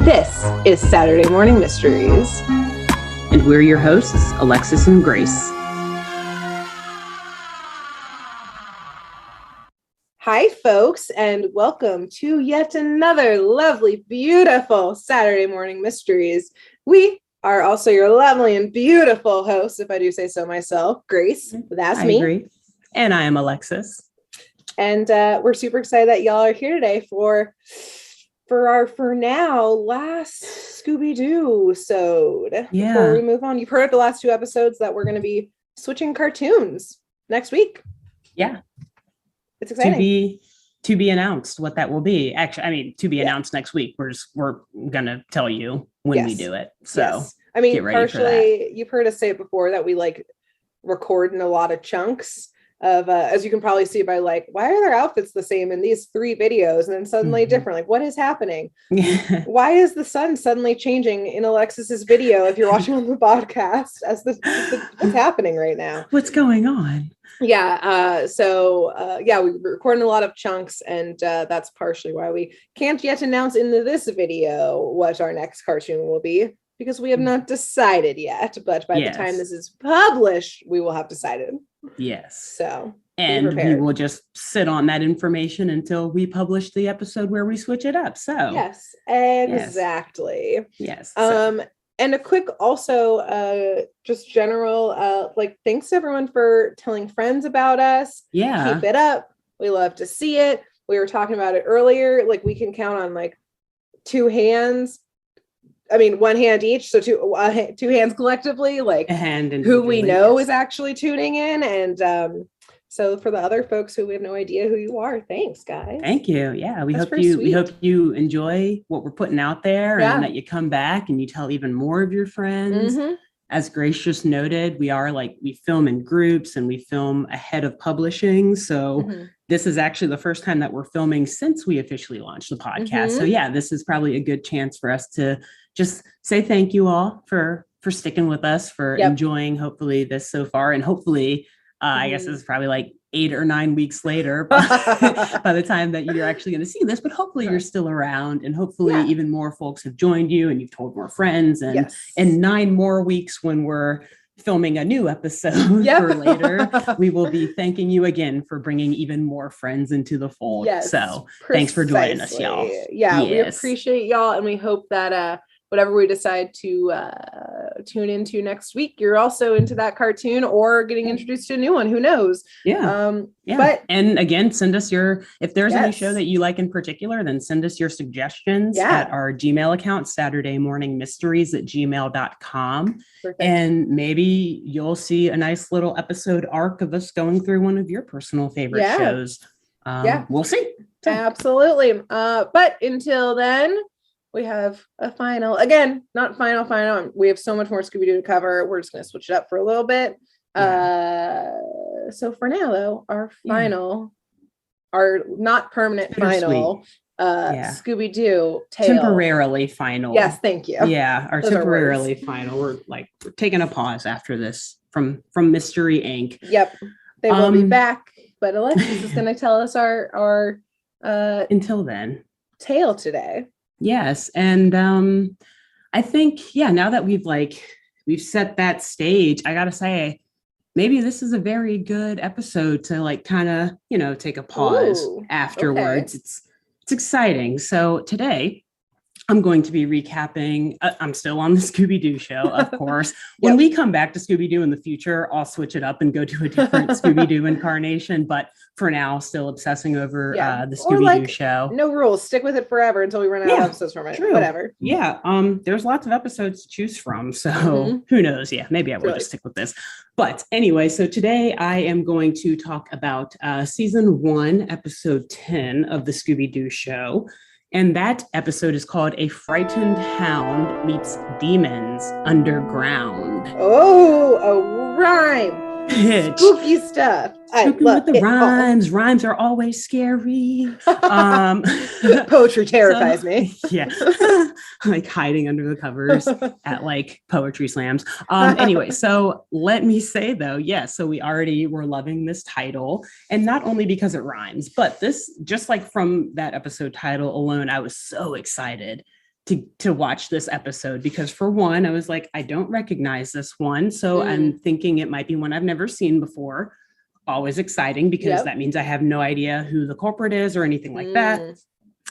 This is Saturday Morning Mysteries. And we're your hosts, Alexis and Grace. Hi, folks, and welcome to yet another lovely, beautiful Saturday Morning Mysteries. We are also your lovely and beautiful hosts, if I do say so myself, Grace. That's me. I agree. And I am Alexis. And we're super excited that y'all are here today for our, for now, last Scooby-Doo episode. Yeah. Before we move on, you've heard the last two episodes that we're going to be switching cartoons next week. Yeah. It's exciting. To be announced what that will be. Actually, to be announced next week. We're going to tell you when we do it. So get ready for that. You've heard us say it before that we record in a lot of chunks of, as you can probably see by why are their outfits the same in these three videos and then suddenly different? What is happening? Why is the sun suddenly changing in Alexis's video if you're watching on the podcast? What's happening right now? What's going on? Yeah. We record in a lot of chunks, and that's partially why we can't yet announce in this video what our next cartoon will be, because we have not decided yet. But by the time this is published, we will have decided. Yes. So, and we will just sit on that information until we publish the episode where we switch it up. So yes, exactly. Yes. And a quick also, just general, thanks to everyone for telling friends about us. Yeah. Keep it up. We love to see it. We were talking about it earlier. We can count on two hands. I mean, one hand each. So two hands collectively, a hand who we know is actually tuning in. And so for the other folks who we have no idea who you are, thanks, guys. Thank you. Yeah, we hope you enjoy what we're putting out there, and that you come back and you tell even more of your friends. Mm-hmm. As Grace just noted, we are we film in groups and we film ahead of publishing. So this is actually the first time that we're filming since we officially launched the podcast. Mm-hmm. So yeah, this is probably a good chance for us to just say thank you all for sticking with us, for enjoying hopefully this so far, and hopefully I guess it's probably 8 or 9 weeks later by the time that you're actually going to see this, but hopefully you're still around, and hopefully even more folks have joined you and you've told more friends, and in 9 more weeks when we're filming a new episode for later, we will be thanking you again for bringing even more friends into the fold. So thanks for joining us, y'all. We appreciate y'all, and we hope that whatever we decide to tune into next week, you're also into that cartoon or getting introduced to a new one. Who knows? And again, send us if there's any show that you like in particular, then send us your suggestions at our Gmail account, SaturdayMorningMysteries@gmail.com. And maybe you'll see a nice little episode arc of us going through one of your personal favorite shows. We'll see. Absolutely. But until then, we have a final, again, not final. We have so much more Scooby-Doo to cover. We're just going to switch it up for a little bit. So for now, though, our final, our not permanent final, Scooby-Doo tale. Temporarily final. Yes, thank you. Yeah, our temporarily final. We're taking a pause after this from Mystery Inc. Yep, they will be back, but Alexis is going to tell us our until then tale today. Yes. And I think, now that we've set that stage, I got to say, maybe this is a very good episode to kind of, take a pause afterwards. Okay. It's exciting. So today I'm going to be recapping. I'm still on the Scooby-Doo show, of course. When we come back to Scooby-Doo in the future, I'll switch it up and go to a different Scooby-Doo incarnation. But for now, still obsessing over the Scooby-Doo show. No rules. Stick with it forever until we run out of episodes from it. True. Whatever. Yeah. There's lots of episodes to choose from. So who knows? Yeah, maybe I will just stick with this. But anyway, so today I am going to talk about season 1, episode 10 of the Scooby-Doo show. And that episode is called A Frightened Hound Meets Demons Underground. Oh, a rhyme. Spooky stuff. Spooky with the rhymes. Rhymes are always scary. Poetry terrifies me. Yeah. Hiding under the covers at poetry slams. Anyway, so let me say though, so we already were loving this title, and not only because it rhymes, but this, just from that episode title alone, I was so excited to watch this episode, because for one, I was like, I don't recognize this one. So I'm thinking it might be one I've never seen before. Always exciting, because that means I have no idea who the culprit is or anything like that.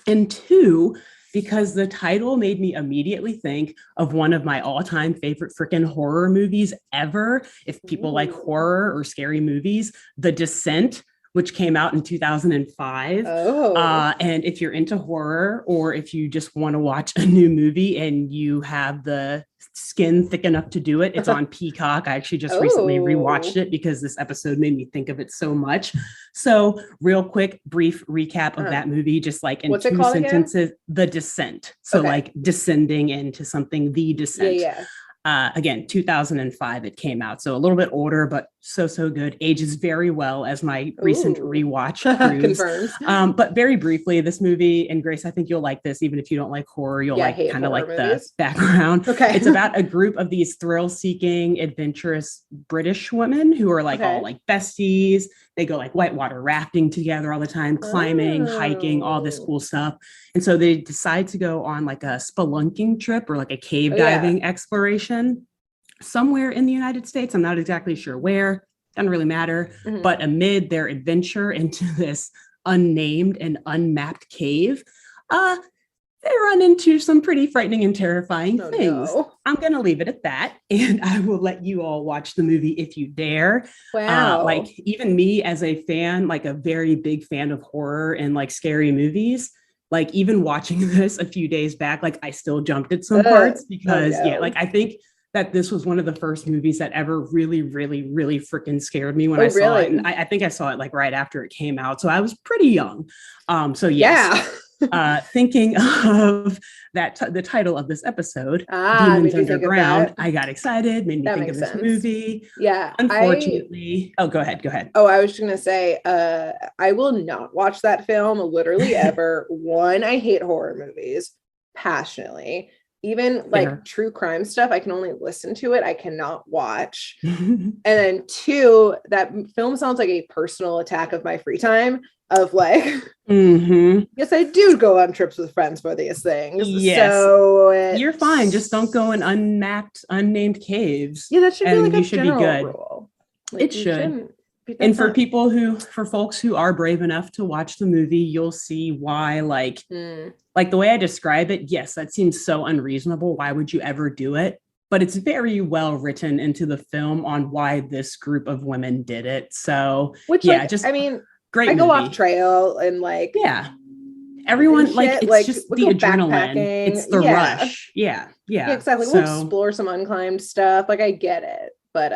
And two, because the title made me immediately think of one of my all-time favorite freaking horror movies ever. If people like horror or scary movies, The Descent, which came out in 2005. And if you're into horror, or if you just want to watch a new movie and you have the skin thick enough to do it, it's on Peacock. I actually just recently rewatched it because this episode made me think of it so much. So real quick, brief recap of that movie, just like in 2 sentences, again? The Descent. So like descending into something, The Descent. Again, 2005 it came out, so a little bit older, but so good. Ages very well, as my recent rewatch proves. Confirms. But very briefly, this movie, and Grace, I think you'll like this, even if you don't like horror, you'll like kind of like movies. The background. It's about a group of these thrill-seeking, adventurous British women who are like all like besties. They go like whitewater rafting together all the time, climbing, hiking, all this cool stuff. And so they decide to go on like a spelunking trip, or like a cave diving exploration somewhere in the United States. I'm not exactly sure where, doesn't really matter. But amid their adventure into this unnamed and unmapped cave, they run into some pretty frightening and terrifying things. I'm going to leave it at that, and I will let you all watch the movie if you dare. Like even me as a fan, like a very big fan of horror and like scary movies, like even watching this a few days back, like I still jumped at some parts because like I think that this was one of the first movies that ever really freaking scared me when I saw it. And I think I saw it like right after it came out. So I was pretty young. So yes. Thinking of that, the title of this episode, Demons Underground, I got excited, made me think of this movie. Unfortunately, go ahead. I was just gonna say, I will not watch that film literally ever. One, I hate horror movies passionately. Even like true crime stuff, I can only listen to it. I cannot watch. And then two, that film sounds like a personal attack of my free time. Of like, yes, I do go on trips with friends for these things. Yes. So you're fine. Just don't go in unmapped, unnamed caves. Yeah, that should be like a general rule. Like, it should. And for folks who are brave enough to watch the movie, you'll see why, like the way I describe it, yes, that seems so unreasonable. Why would you ever do it? But it's very well written into the film on why this group of women did it. So, great I go off trail and like, everyone like, it's just the adrenaline. It's the rush. Yeah, exactly. We'll explore some unclimbed stuff. Like I get it, but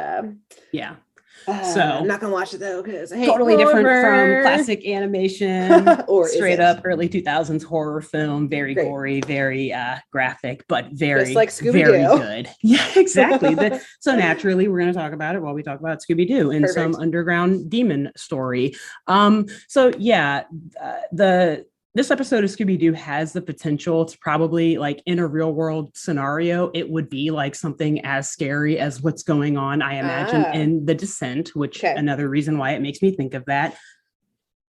so I'm not gonna watch it though, because I hate totally different from classic animation or straight up early 2000s horror film. Very gory, very graphic, but very just like very good. Yeah, exactly. So naturally, we're going to talk about it while we talk about Scooby-Doo and some underground demon story. This episode of Scooby-Doo has the potential to probably, like in a real world scenario, it would be like something as scary as what's going on, I imagine, in The Descent, which another reason why it makes me think of that.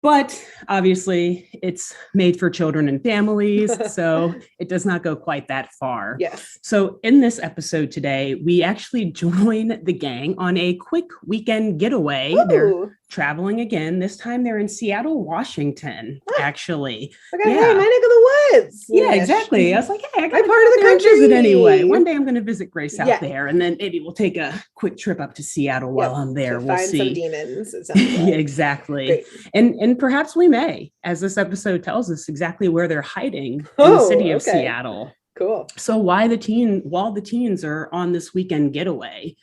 But obviously it's made for children and families, so it does not go quite that far. Yes. So in this episode today, we actually join the gang on a quick weekend getaway. Ooh. They're traveling again. This time they're in Seattle, Washington, actually. Okay, hey, my neck of the woods. Yeah, exactly. I was like, hey, I got part of the country. Visit anyway. One day I'm going to visit Grace out there, and then maybe we'll take a quick trip up to Seattle while I'm there. We'll find see. Some demons. It sounds like. Exactly. Great. And perhaps we may, as this episode tells us exactly where they're hiding in the city of Seattle. Cool. So while the teens are on this weekend getaway,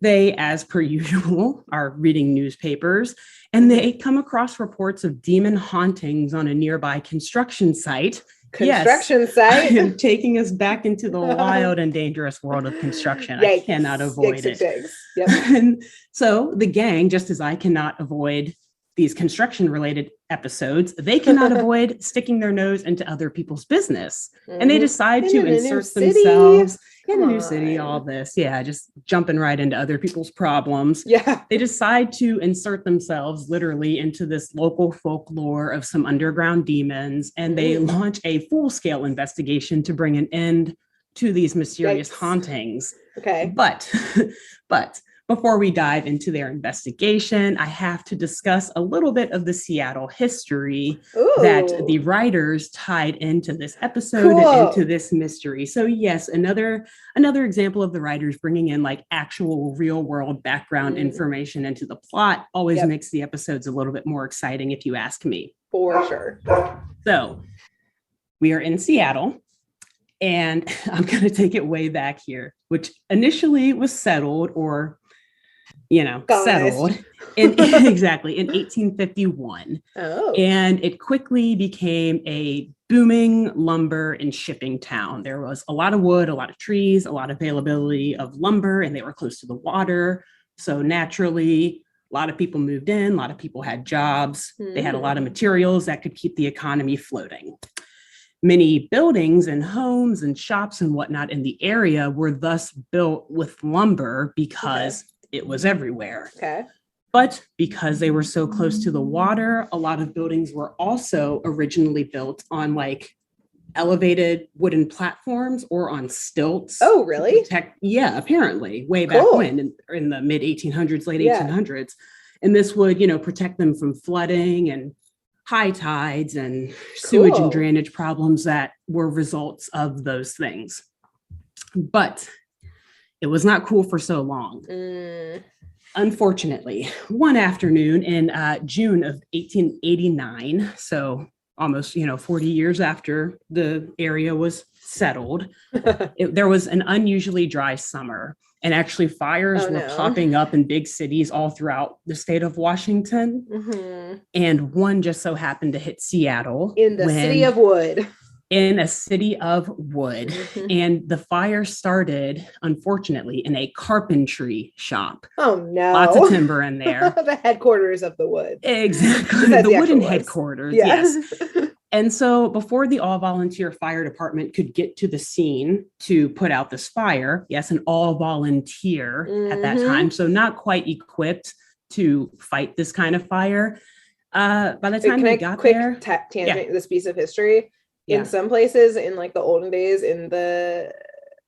they, as per usual, are reading newspapers, and they come across reports of demon hauntings on a nearby construction site. Site? I am taking us back into the wild and dangerous world of construction. Yikes. I cannot avoid it. Yep. And so the gang, just as I cannot avoid these construction-related episodes, they cannot avoid sticking their nose into other people's business. And they decide to insert themselves in a new city, all this. Yeah, just jumping right into other people's problems. Yeah. They decide to insert themselves literally into this local folklore of some underground demons, and they launch a full-scale investigation to bring an end to these mysterious hauntings. Okay. But before we dive into their investigation, I have to discuss a little bit of the Seattle history that the writers tied into this episode and into this mystery. So yes, another example of the writers bringing in like actual real world background information into the plot always makes the episodes a little bit more exciting, if you ask me. For sure. So we are in Seattle. And I'm going to take it way back here, which initially was settled settled in 1851. Oh. And it quickly became a booming lumber and shipping town. There was a lot of wood, a lot of trees, a lot of availability of lumber, and they were close to the water. So naturally, a lot of people moved in, a lot of people had jobs. They had a lot of materials that could keep the economy floating. Many buildings and homes and shops and whatnot in the area were thus built with lumber because it was everywhere. Okay. But because they were so close to the water, a lot of buildings were also originally built on like elevated wooden platforms or on stilts. Oh, really? Yeah, apparently, way back when, in the mid 1800s, late 1800s. And this would, protect them from flooding and high tides and sewage and drainage problems that were results of those things. But it was not cool for so long. Unfortunately, one afternoon in June of 1889, so almost 40 years after the area was settled, there was an unusually dry summer. And actually fires were popping up in big cities all throughout the state of Washington. And one just so happened to hit Seattle. In the city of wood. In a city of wood. And the fire started, unfortunately, in a carpentry shop. Oh, no. Lots of timber in there. The headquarters of the wood. Exactly. The wooden headquarters. Yes. And so before the all-volunteer fire department could get to the scene to put out this fire, yes, an all-volunteer at that time, so not quite equipped to fight this kind of fire. By the time they got there... Tangent this piece of history. In some places, in like the olden days, in the,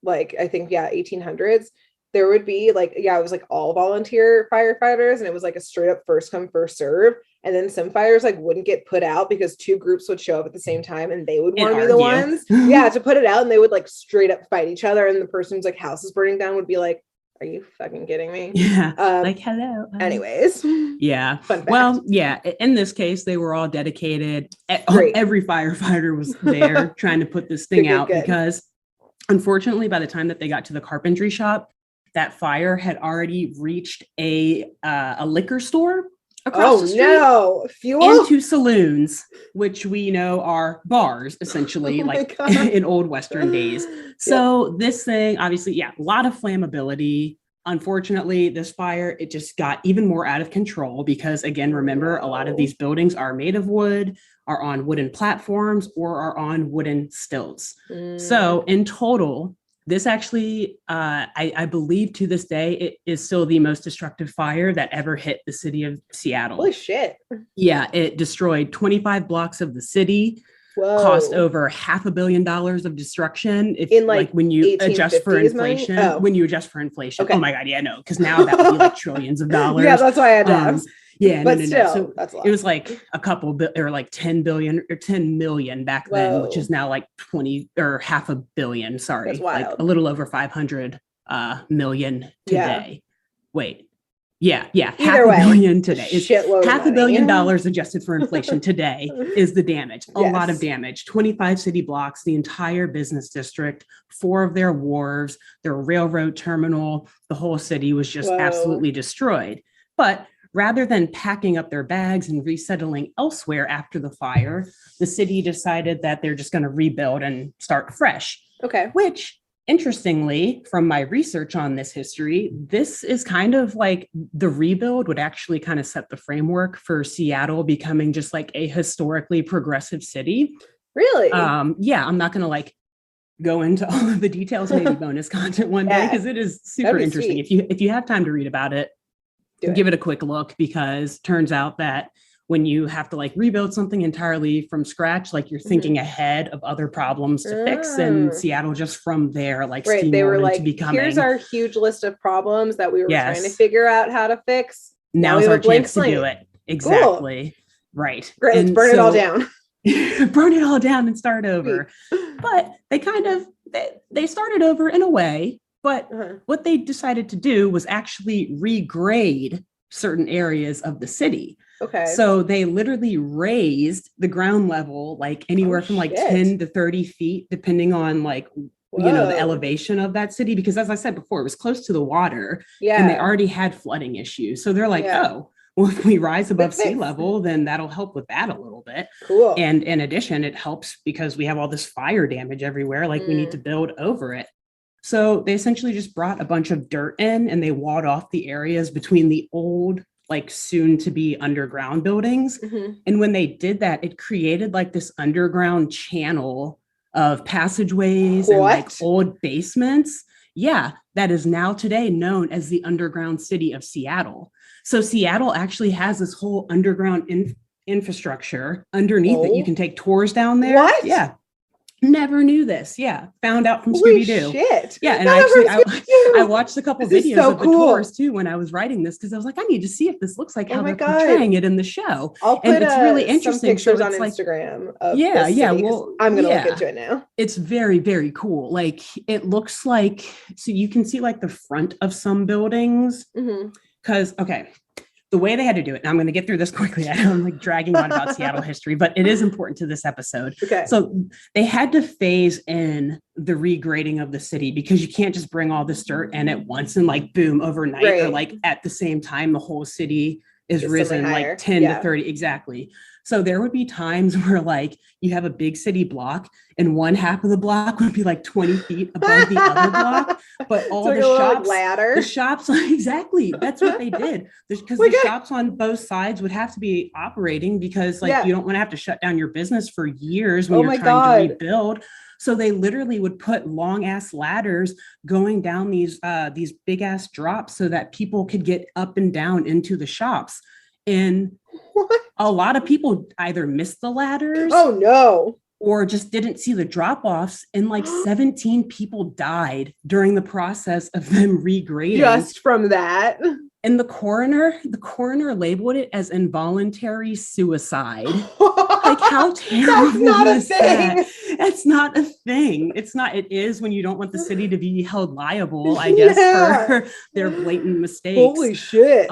I think, 1800s, there would be it was like all volunteer firefighters, and it was like a straight up first come, first serve. And then some fires wouldn't get put out because two groups would show up at the same time, and they would want to be the ones to put it out, and they would straight up fight each other. And the person whose house is burning down would be like, are you fucking kidding me? Yeah. Hello. Anyways. Yeah. Well, yeah. In this case, they were all dedicated. Every firefighter was there trying to put this thing out because unfortunately, by the time that they got to the carpentry shop, that fire had already reached a liquor store across the street. Fuel? Into saloons, which we know are bars, essentially, in old Western days. So this thing, obviously, a lot of flammability. Unfortunately, this fire, it just got even more out of control because, again, remember, a lot of these buildings are made of wood, are on wooden platforms, or are on wooden stilts. So in total, this actually, I believe to this day, it is still the most destructive fire that ever hit the city of Seattle. Holy shit. Yeah, it destroyed 25 blocks of the city, cost over $500 million of destruction. When you adjust for inflation. When you adjust for inflation. Okay. Oh my God, no, because now that would be trillions of dollars. Yeah, that's why I had to ask. Yeah, but still, so that's a lot. It was a couple or 10 billion or 10 million back then, which is now 20 or $500 million. Sorry, a little over 500 million today. Wait, $500 million today. $500 million adjusted for inflation today is the damage. A lot of damage. 25 city blocks, the entire business district, 4 of their wharves, their railroad terminal. The whole city was just absolutely destroyed. But rather than packing up their bags and resettling elsewhere after the fire, the city decided that they're just going to rebuild and start fresh. Okay. Which interestingly, from my research on this history, this is kind of like the rebuild would actually kind of set the framework for Seattle becoming just like a historically progressive city. Really? Yeah, I'm not going to like go into all of the details, maybe bonus content one day, because it is super interesting. Sweet. If you have time to read about it, give it a quick look, because it turns out that when you have to like rebuild something entirely from scratch, like you're thinking ahead of other problems to fix, and Seattle just from there, like they were like, into becoming, here's our huge list of problems that we were trying to figure out how to fix. Now's our chance to do it. Exactly. Cool. Right. Great. Let's burn it all down. Burn it all down and start over. But they kind of, they started over in a way, but what they decided to do was actually regrade certain areas of the city. Okay. So they literally raised the ground level, like anywhere from like 10 to 30 feet, depending on like, you know, the elevation of that city. Because as I said before, it was close to the water and they already had flooding issues. So they're like, oh, well, if we rise above sea level, then that'll help with that a little bit. Cool. And in addition, it helps because we have all this fire damage everywhere. Like we need to build over it. So they essentially just brought a bunch of dirt in and they walled off the areas between the old, like soon to be underground buildings. And when they did that, it created like this underground channel of passageways and like old basements. Yeah, that is now today known as the underground city of Seattle. So Seattle actually has this whole underground infrastructure underneath that you can take tours down there. What? Yeah. Never knew this. Yeah. Found out from Scooby-Doo. Shit. Yeah. And actually I watched a couple videos of the tours too when I was writing this, because I was like, I need to see if this looks like how they're portraying it in the show. I'll put it's really interesting. Some pictures on Instagram of this city. Well, I'm gonna look into it now. It's very, very cool. Like it looks like, so you can see like the front of some buildings. Because the way they had to do it, and I'm going to get through this quickly. I know I'm like dragging on about Seattle history, but it is important to this episode. So they had to phase in the regrading of the city, because you can't just bring all this dirt in at once and like boom overnight, or like at the same time the whole city is risen like 10 to 30. Exactly. So there would be times where like you have a big city block and one half of the block would be like 20 feet above the other block, but all the shops, the shops, exactly. That's what they did. Because the shops on both sides would have to be operating, because like you don't want to have to shut down your business for years when you're trying to rebuild. So they literally would put long ass ladders going down these big ass drops so that people could get up and down into the shops. And a lot of people either missed the ladders. Oh no. Or just didn't see the drop-offs, and like 17 people died during the process of them regrading. Just from that. And the coroner labeled it as involuntary suicide. Like how terrible is that? That's not a thing. It's not. It is when you don't want the city to be held liable, I guess, for their blatant mistakes. Holy shit.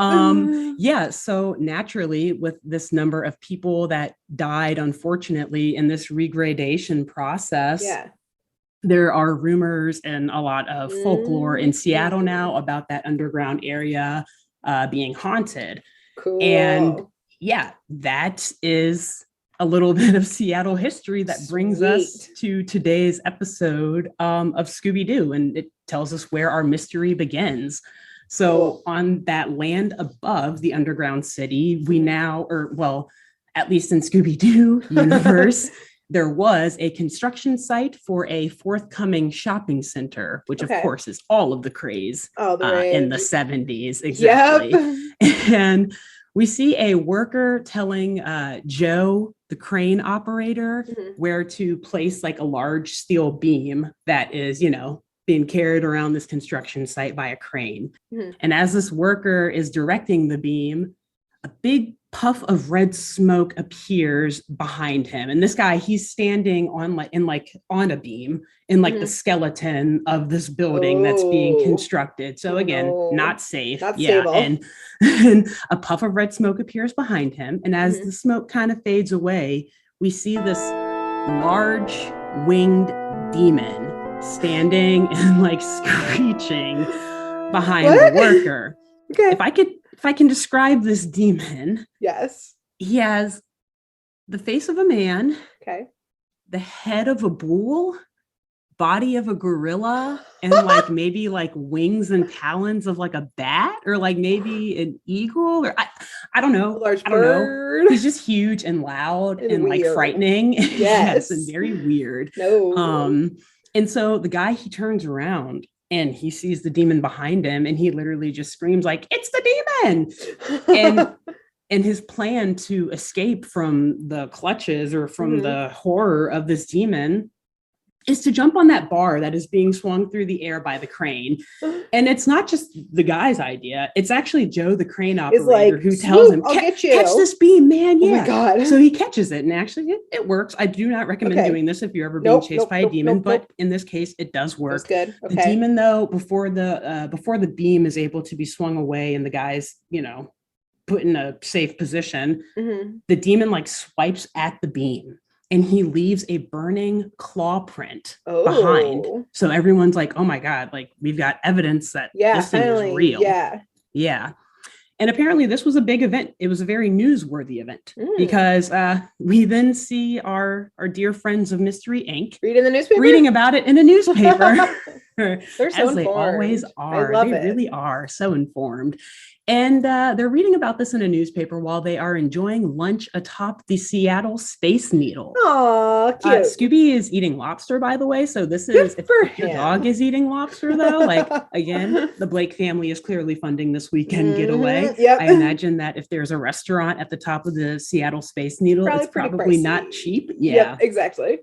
Yeah. So naturally, with this number of people that died, unfortunately, in this regradation process, there are rumors and a lot of folklore in Seattle now about that underground area being haunted. Cool. And yeah, that is a little bit of Seattle history that brings us to today's episode of Scooby-Doo, and it tells us where our mystery begins. So on that land above the underground city, we now, or well, at least in Scooby-Doo universe, there was a construction site for a forthcoming shopping center, which of course is all of the craze in the 70s. Exactly. Yep. And we see a worker telling Joe, the crane operator, where to place like a large steel beam that is, you know, being carried around this construction site by a crane. And as this worker is directing the beam, a big puff of red smoke appears behind him. And this guy, he's standing on on a beam in like the skeleton of this building that's being constructed. So again, not safe. Not stable. And a puff of red smoke appears behind him. And as the smoke kind of fades away, we see this large winged demon standing and like screeching behind the worker. If I can describe this demon, he has the face of a man, the head of a bull, body of a gorilla and like maybe like wings and talons of like a bat or like maybe an eagle or I don't know. A large bird. He's just huge and loud and like frightening. Yes. And very weird. No. And so the guy, he turns around and he sees the demon behind him and he literally just screams like, it's the demon. And his plan to escape from the clutches or from the horror of this demon is to jump on that bar that is being swung through the air by the crane. And it's not just the guy's idea. It's actually Joe, the crane operator, who tells him, catch this beam, man. Yeah. Oh my God. So he catches it and actually it works. I do not recommend doing this if you're ever being chased by a demon, but in this case, it does work. Good. The demon, though, before the beam is able to be swung away and the guy's, put in a safe position, the demon like swipes at the beam. And he leaves a burning claw print behind. So everyone's like, oh my God, like we've got evidence that this thing is real. Yeah. And apparently this was a big event. It was a very newsworthy event because we then see our dear friends of Mystery Inc. reading about it in a newspaper. They're so as informed. They always are. I love it. Really are so informed. And they're reading about this in a newspaper while they are enjoying lunch atop the Seattle Space Needle. Aw, cute. Scooby is eating lobster, by the way. So this is, if your dog is eating lobster, though, like, again, the Blake family is clearly funding this weekend getaway. Yep. I imagine that if there's a restaurant at the top of the Seattle Space Needle, it's probably not cheap. Yeah, yep, exactly.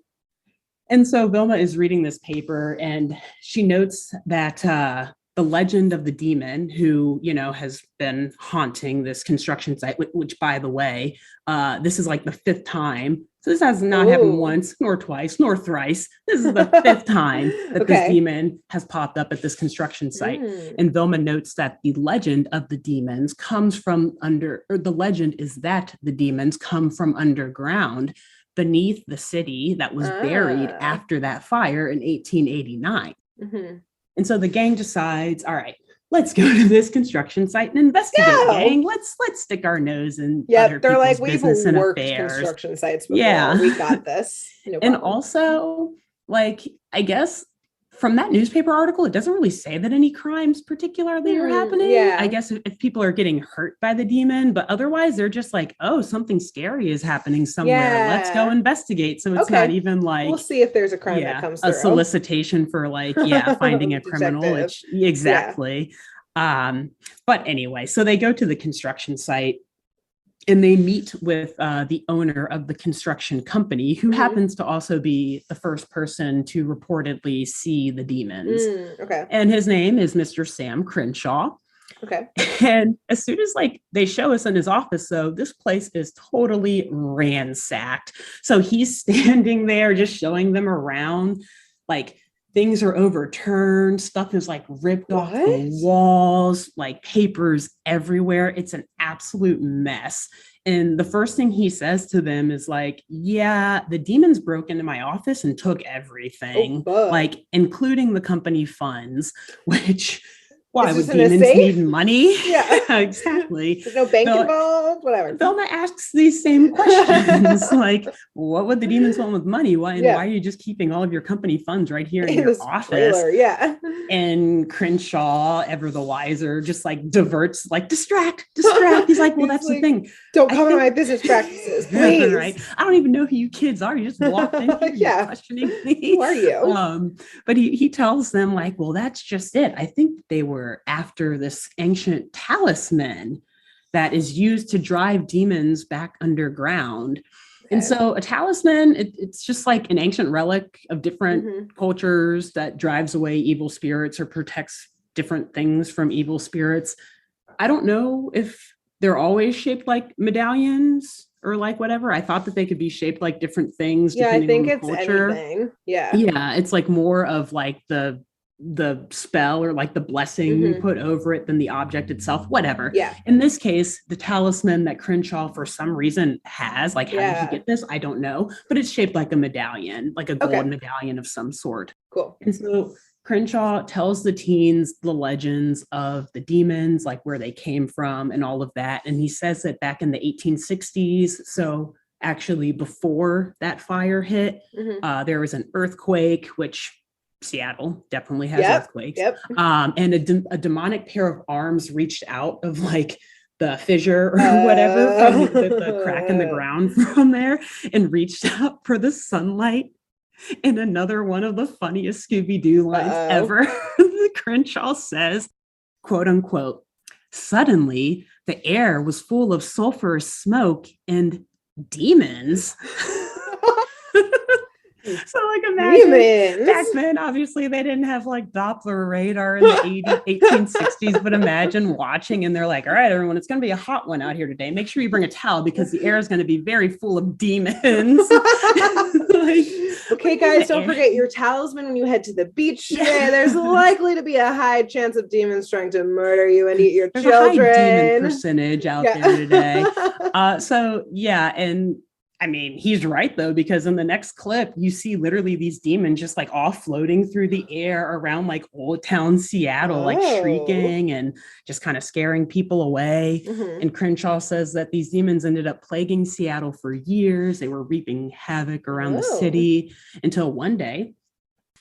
And so Vilma is reading this paper and she notes that the legend of the demon who, has been haunting this construction site, which by the way, this is like the 5th time. So this has not happened once, nor twice, nor thrice. This is the 5th time that this demon has popped up at this construction site. And Vilma notes that the legend of the demons comes from the legend is that the demons come from underground beneath the city that was buried after that fire in 1889. And so the gang decides, all right, let's go to this construction site and investigate, gang. Let's stick our nose in other people's business and affairs. Construction sites before. We got this. No and also, like, I guess from that newspaper article, it doesn't really say that any crimes particularly are happening. Yeah. I guess if people are getting hurt by the demon, but otherwise they're just like, oh, something scary is happening somewhere. Yeah. Let's go investigate. So it's not even like, we'll see if there's a crime that comes through. A solicitation for like, finding a criminal. Exactly. But anyway, so they go to the construction site and they meet with the owner of the construction company, who happens to also be the first person to reportedly see the demons. And his name is Mr. Sam Crenshaw. And as soon as they show us in his office, so this place is totally ransacked. So he's standing there just showing them around, like things are overturned, stuff is like ripped off the walls, like papers everywhere. It's an absolute mess. And the first thing he says to them is like, yeah, the demons broke into my office and took everything, like including the company funds, which... Why would demons need money? Yeah, exactly. There's no bank involved, whatever. Velma asks these same questions, like, what would the demons want with money? Why are you just keeping all of your company funds right here in your office? Trailer, And Crenshaw, ever the wiser, just like diverts, like distract. He's like, well, that's the thing. Don't cover my business practices, please. Right? I don't even know who you kids are. You just walked in here, you're questioning me. Who are you? But he tells them like, well, that's just it. I think they were after this ancient talisman that is used to drive demons back underground. And so a talisman, it's just like an ancient relic of different cultures that drives away evil spirits or protects different things from evil spirits. I don't know if they're always shaped like medallions or like whatever. I thought that they could be shaped like different things. Yeah, I think on the it's culture. anything. Yeah, it's like more of like the spell or like the blessing you put over it than the object itself, whatever. In this case, the talisman that Crenshaw for some reason has, like, how did he get this? I don't know, but it's shaped like a medallion, like a gold medallion of some sort. Cool. And so Crenshaw tells the teens the legends of the demons, like where they came from and all of that. And he says that back in the 1860s, so actually before that fire hit, there was an earthquake, which Seattle definitely has earthquakes. And a demonic pair of arms reached out of like the fissure or whatever from the crack in the ground from there and reached out for the sunlight. In another one of the funniest Scooby-Doo lines ever, Crenshaw says, quote unquote, "Suddenly the air was full of sulfurous smoke and demons." So like imagine back then, obviously they didn't have like Doppler radar in the 1860s, but imagine watching and they're like, all right, everyone, it's going to be a hot one out here today. Make sure you bring a towel because the air is going to be very full of demons. Like, okay, guys, don't forget your talisman when you head to the beach today. There's likely to be a high chance of demons trying to murder you and eat your children. A high demon percentage out there today. And I mean, he's right, though, because in the next clip, you see literally these demons just like all floating through the air around like old town Seattle, like shrieking and just kind of scaring people away. And Crenshaw says that these demons ended up plaguing Seattle for years. They were reaping havoc around the city until one day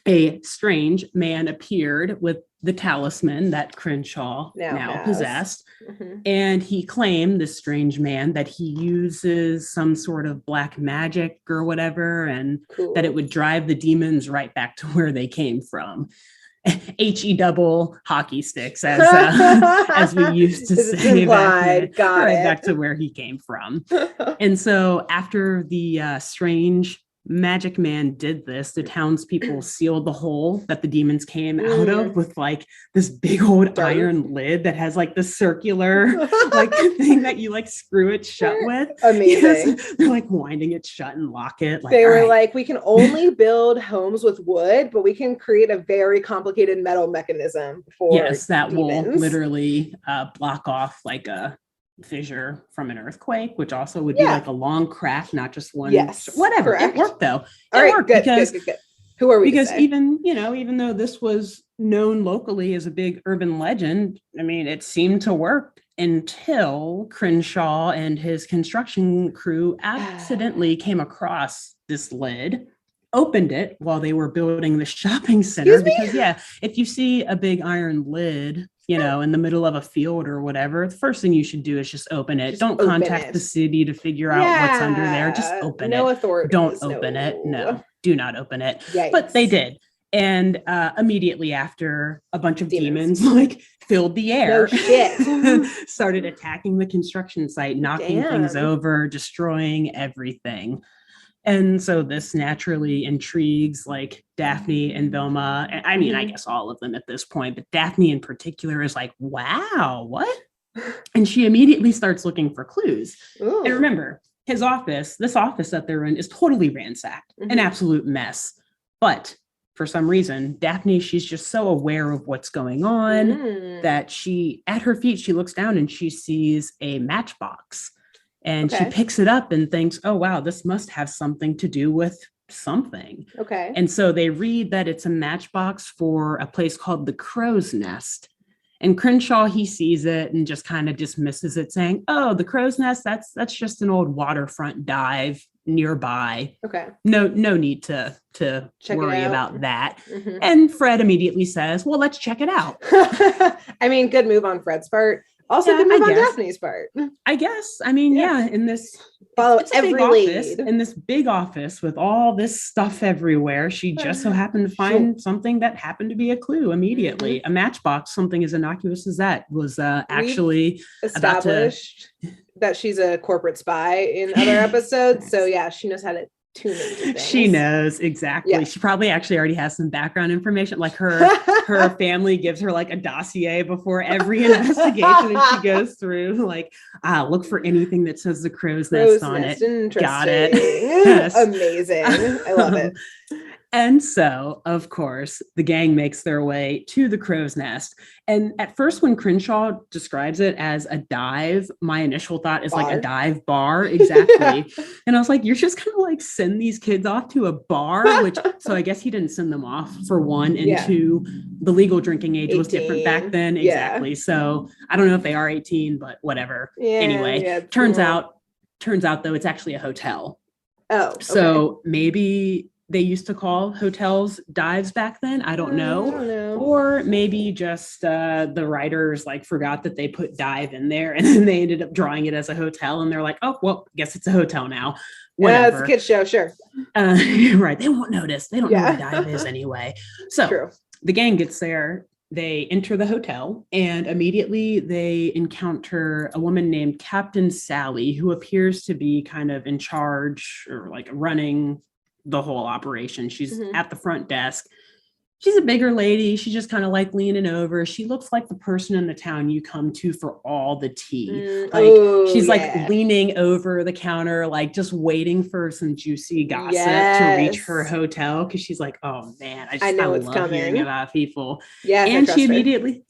a strange man appeared with the talisman that Crenshaw now possessed. And he claimed, this strange man, that he uses some sort of black magic or whatever, and that it would drive the demons right back to where they came from. HE double hockey sticks, as we used to say, back to where he came from. And so after the strange magic man did this, the townspeople sealed the hole that the demons came out of with like this big old iron lid that has like the circular like thing that you like screw it shut with. Amazing. They're like winding it shut and lock it. Like, they were like, we can only build homes with wood, but we can create a very complicated metal mechanism for that demons. Will literally block off like a fissure from an earthquake, which also would be like a long crack, not just one. Whatever. Correct. It worked though. It worked because who are we? Because even though this was known locally as a big urban legend, I mean, it seemed to work until Crenshaw and his construction crew accidentally came across this lid, opened it while they were building the shopping center. Because if you see a big iron lid, in the middle of a field or whatever, the first thing you should do is just open it. Don't contact the city to figure out what's under there. Just open it. No authority. Don't open it. No, do not open it. Yikes. But they did. And immediately after, a bunch of demons like filled the air, started attacking the construction site, knocking things over, destroying everything. And so this naturally intrigues like Daphne and Velma. I mean, I guess all of them at this point, but Daphne in particular is like, wow, what? And she immediately starts looking for clues. Ooh. And remember, this office that they're in is totally ransacked, an absolute mess. But for some reason, Daphne, she's just so aware of what's going on that at her feet, she looks down and she sees a matchbox. And she picks it up and thinks, oh, wow, this must have something to do with something. Okay. And so they read that it's a matchbox for a place called the Crow's Nest. And Crenshaw, he sees it and just kind of dismisses it, saying, oh, the Crow's Nest, that's just an old waterfront dive nearby. Okay. No need to worry about that. And Fred immediately says, well, let's check it out. I mean, good move on Fred's part. Also, good move on Daphne's part. I guess. I mean, in this in this big office with all this stuff everywhere, she just so happened to find something that happened to be a clue immediately. A matchbox, something as innocuous as that, was actually established that she's a corporate spy in other episodes. So she knows how to tune into things. She knows exactly. Yeah. She probably actually already has some background information. Like her family gives her like a dossier before every investigation, and she goes through like, look for anything that says the Crow's Nest on it. Got it. Yes. Amazing. I love it. And so, of course, the gang makes their way to the Crow's Nest. And at first, when Crenshaw describes it as a dive, my initial thought is like a dive bar. Exactly. And I was like, you're just going to like send these kids off to a bar, so I guess he didn't send them off for one. And two, the legal drinking age 18. Was different back then. Exactly. Yeah. So I don't know if they are 18, but whatever. Yeah, turns out though, it's actually a hotel. Oh, okay. So maybe they used to call hotels dives back then. I don't know. Or maybe just the writers like forgot that they put dive in there, and then they ended up drawing it as a hotel, and they're like, oh, well, I guess it's a hotel now. Whatever. Yeah, it's a kid's show, sure. Right. They won't notice. They don't know what a dive is anyway. So True. The gang gets there. They enter the hotel, and immediately they encounter a woman named Captain Sally, who appears to be kind of in charge or like running the whole operation. She's at the front desk. She's a bigger lady. She's just kind of like leaning over. She looks like the person in the town you come to for all the tea. She's like leaning over the counter, like just waiting for some juicy gossip to reach her hotel. Cause she's like, oh man, I love hearing about people. Yeah. And she immediately,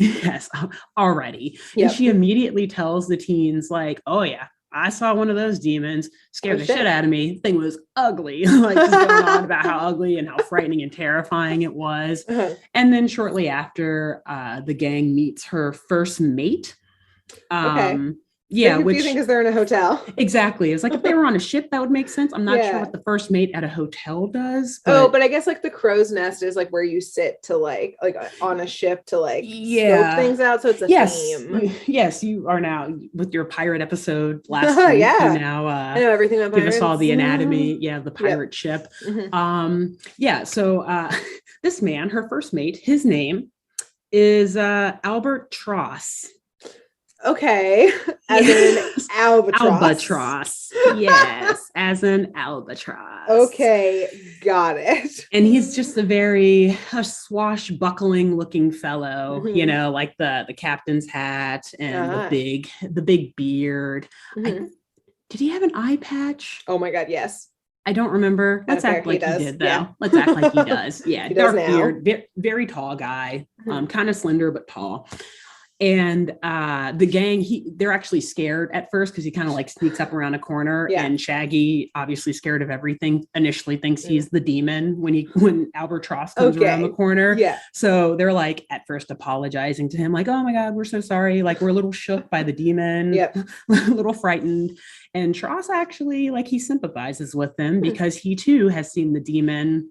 already. Yep. And she immediately tells the teens like, oh yeah, I saw one of those demons, scared the shit out of me. The thing was ugly, like just going on about how ugly and how frightening and terrifying it was. And then shortly after, the gang meets her first mate. Yeah, which because they're in a hotel. Exactly. It's like if they were on a ship, that would make sense. I'm not sure what the first mate at a hotel does. But I guess like the crow's nest is like where you sit to like on a ship to like scope things out. So it's a theme. Yes, you are now with your pirate episode last week. You now I know everything about give us all the anatomy. The pirate ship. So this man, her first mate, his name is Albert Tross. Okay, as an albatross. Yes, as an albatross. Okay, got it. And he's just a very swashbuckling looking fellow, you know, like the captain's hat and the big beard. Did he have an eye patch? Oh my God, yes. I don't remember. Let's act like he did, though. Yeah. Let's act like he does. Yeah, dark beard, very tall guy, kind of slender but tall. And the gang, they're actually scared at first because he kind of like sneaks up around a corner, and Shaggy, obviously scared of everything, initially thinks he's the demon when Albatross comes around the corner. Yeah. So they're like at first apologizing to him, like, oh my God, we're so sorry. Like we're a little shook by the demon, a little frightened. And Tross actually, like, he sympathizes with them because he too has seen the demon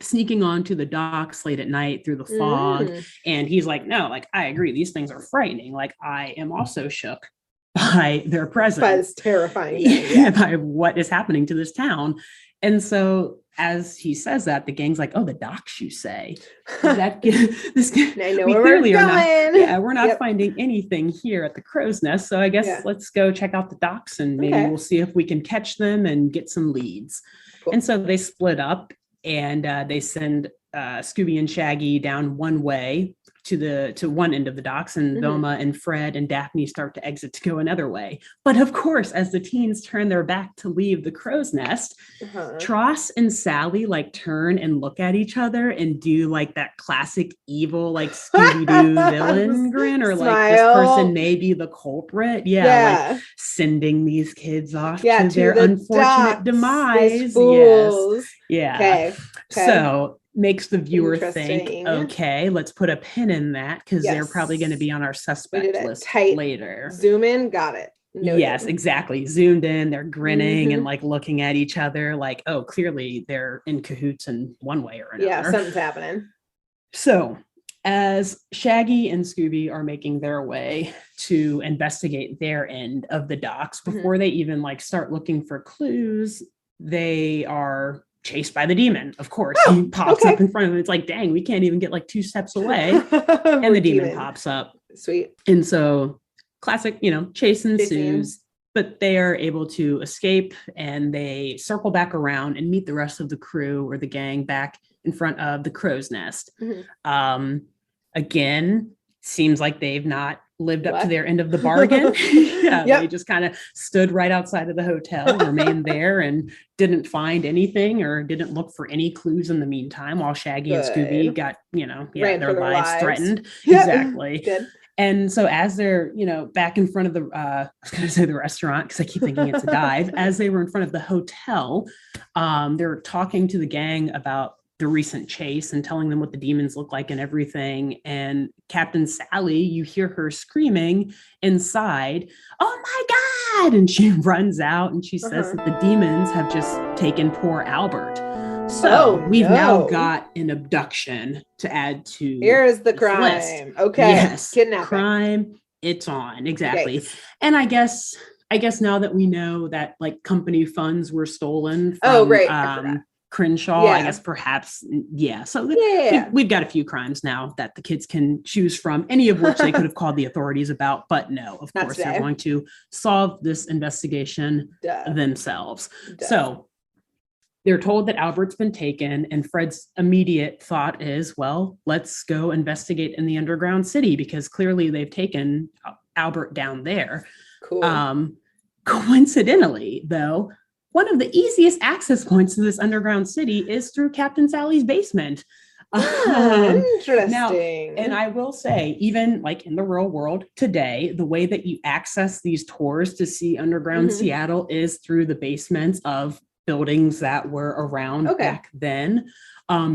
sneaking onto the docks late at night through the fog. And he's like, no, like, I agree. These things are frightening. Like, I am also shook by their presence. By this terrifying thing, by what is happening to this town. And so as he says that, the gang's like, oh, the docks, you say? That this I know where we're going. We're not finding anything here at the Crow's Nest. So I guess let's go check out the docks and maybe we'll see if we can catch them and get some leads. Cool. And so they split up. And they send Scooby and Shaggy down one way to one end of the docks, and Velma and Fred and Daphne start to exit to go another way. But of course, as the teens turn their back to leave the Crow's Nest, Tross and Sally like turn and look at each other and do like that classic evil like Scooby-Doo villain grin, or like this person may be the culprit. Like sending these kids off to their unfortunate demise. Yes. Yeah. Okay. So makes the viewer think, okay, let's put a pin in that because they're probably going to be on our suspect list later. Zoom in, got it. Noted. Yes, exactly. Zoomed in, they're grinning and like looking at each other like, oh, clearly they're in cahoots in one way or another. Yeah, something's happening. So as Shaggy and Scooby are making their way to investigate their end of the docks, before they even like start looking for clues, they are chased by the demon. Of course, he pops up in front of them. It's like, dang, we can't even get like 2 steps away. And the demon pops up. Sweet. And so classic, you know, chase ensues, but they are able to escape and they circle back around and meet the rest of the crew or the gang back in front of the Crow's Nest. Again, seems like they've not lived up to their end of the bargain. They just kind of stood right outside of the hotel, remained there, and didn't find anything or didn't look for any clues in the meantime, while Shaggy and Scooby got, you know, their lives threatened. Exactly. Good. And so as they're, you know, back in front of the, I was going to say the restaurant because I keep thinking it's a dive, as they were in front of the hotel, they're talking to the gang about the recent chase and telling them what the demons look like and everything. And Captain Sally, you hear her screaming inside, oh my God. And she runs out and she says that the demons have just taken poor Albert. So we've now got an abduction to add to. Here's the crime. List. Okay. Yes. Kidnapping. Crime. It's on. Exactly. Yikes. And I guess now that we know that like company funds were stolen from Crenshaw, I guess perhaps. Yeah. So we've got a few crimes now that the kids can choose from, any of which they could have called the authorities about. But no, of course, they're going to solve this investigation themselves. So they're told that Albert's been taken, and Fred's immediate thought is, well, let's go investigate in the underground city because clearly they've taken Albert down there. Cool. Coincidentally, though, one of the easiest access points to this underground city is through Captain Sally's basement. Interesting. Now, and I will say, even like in the real world today, the way that you access these tours to see underground Seattle is through the basements of buildings that were around back then.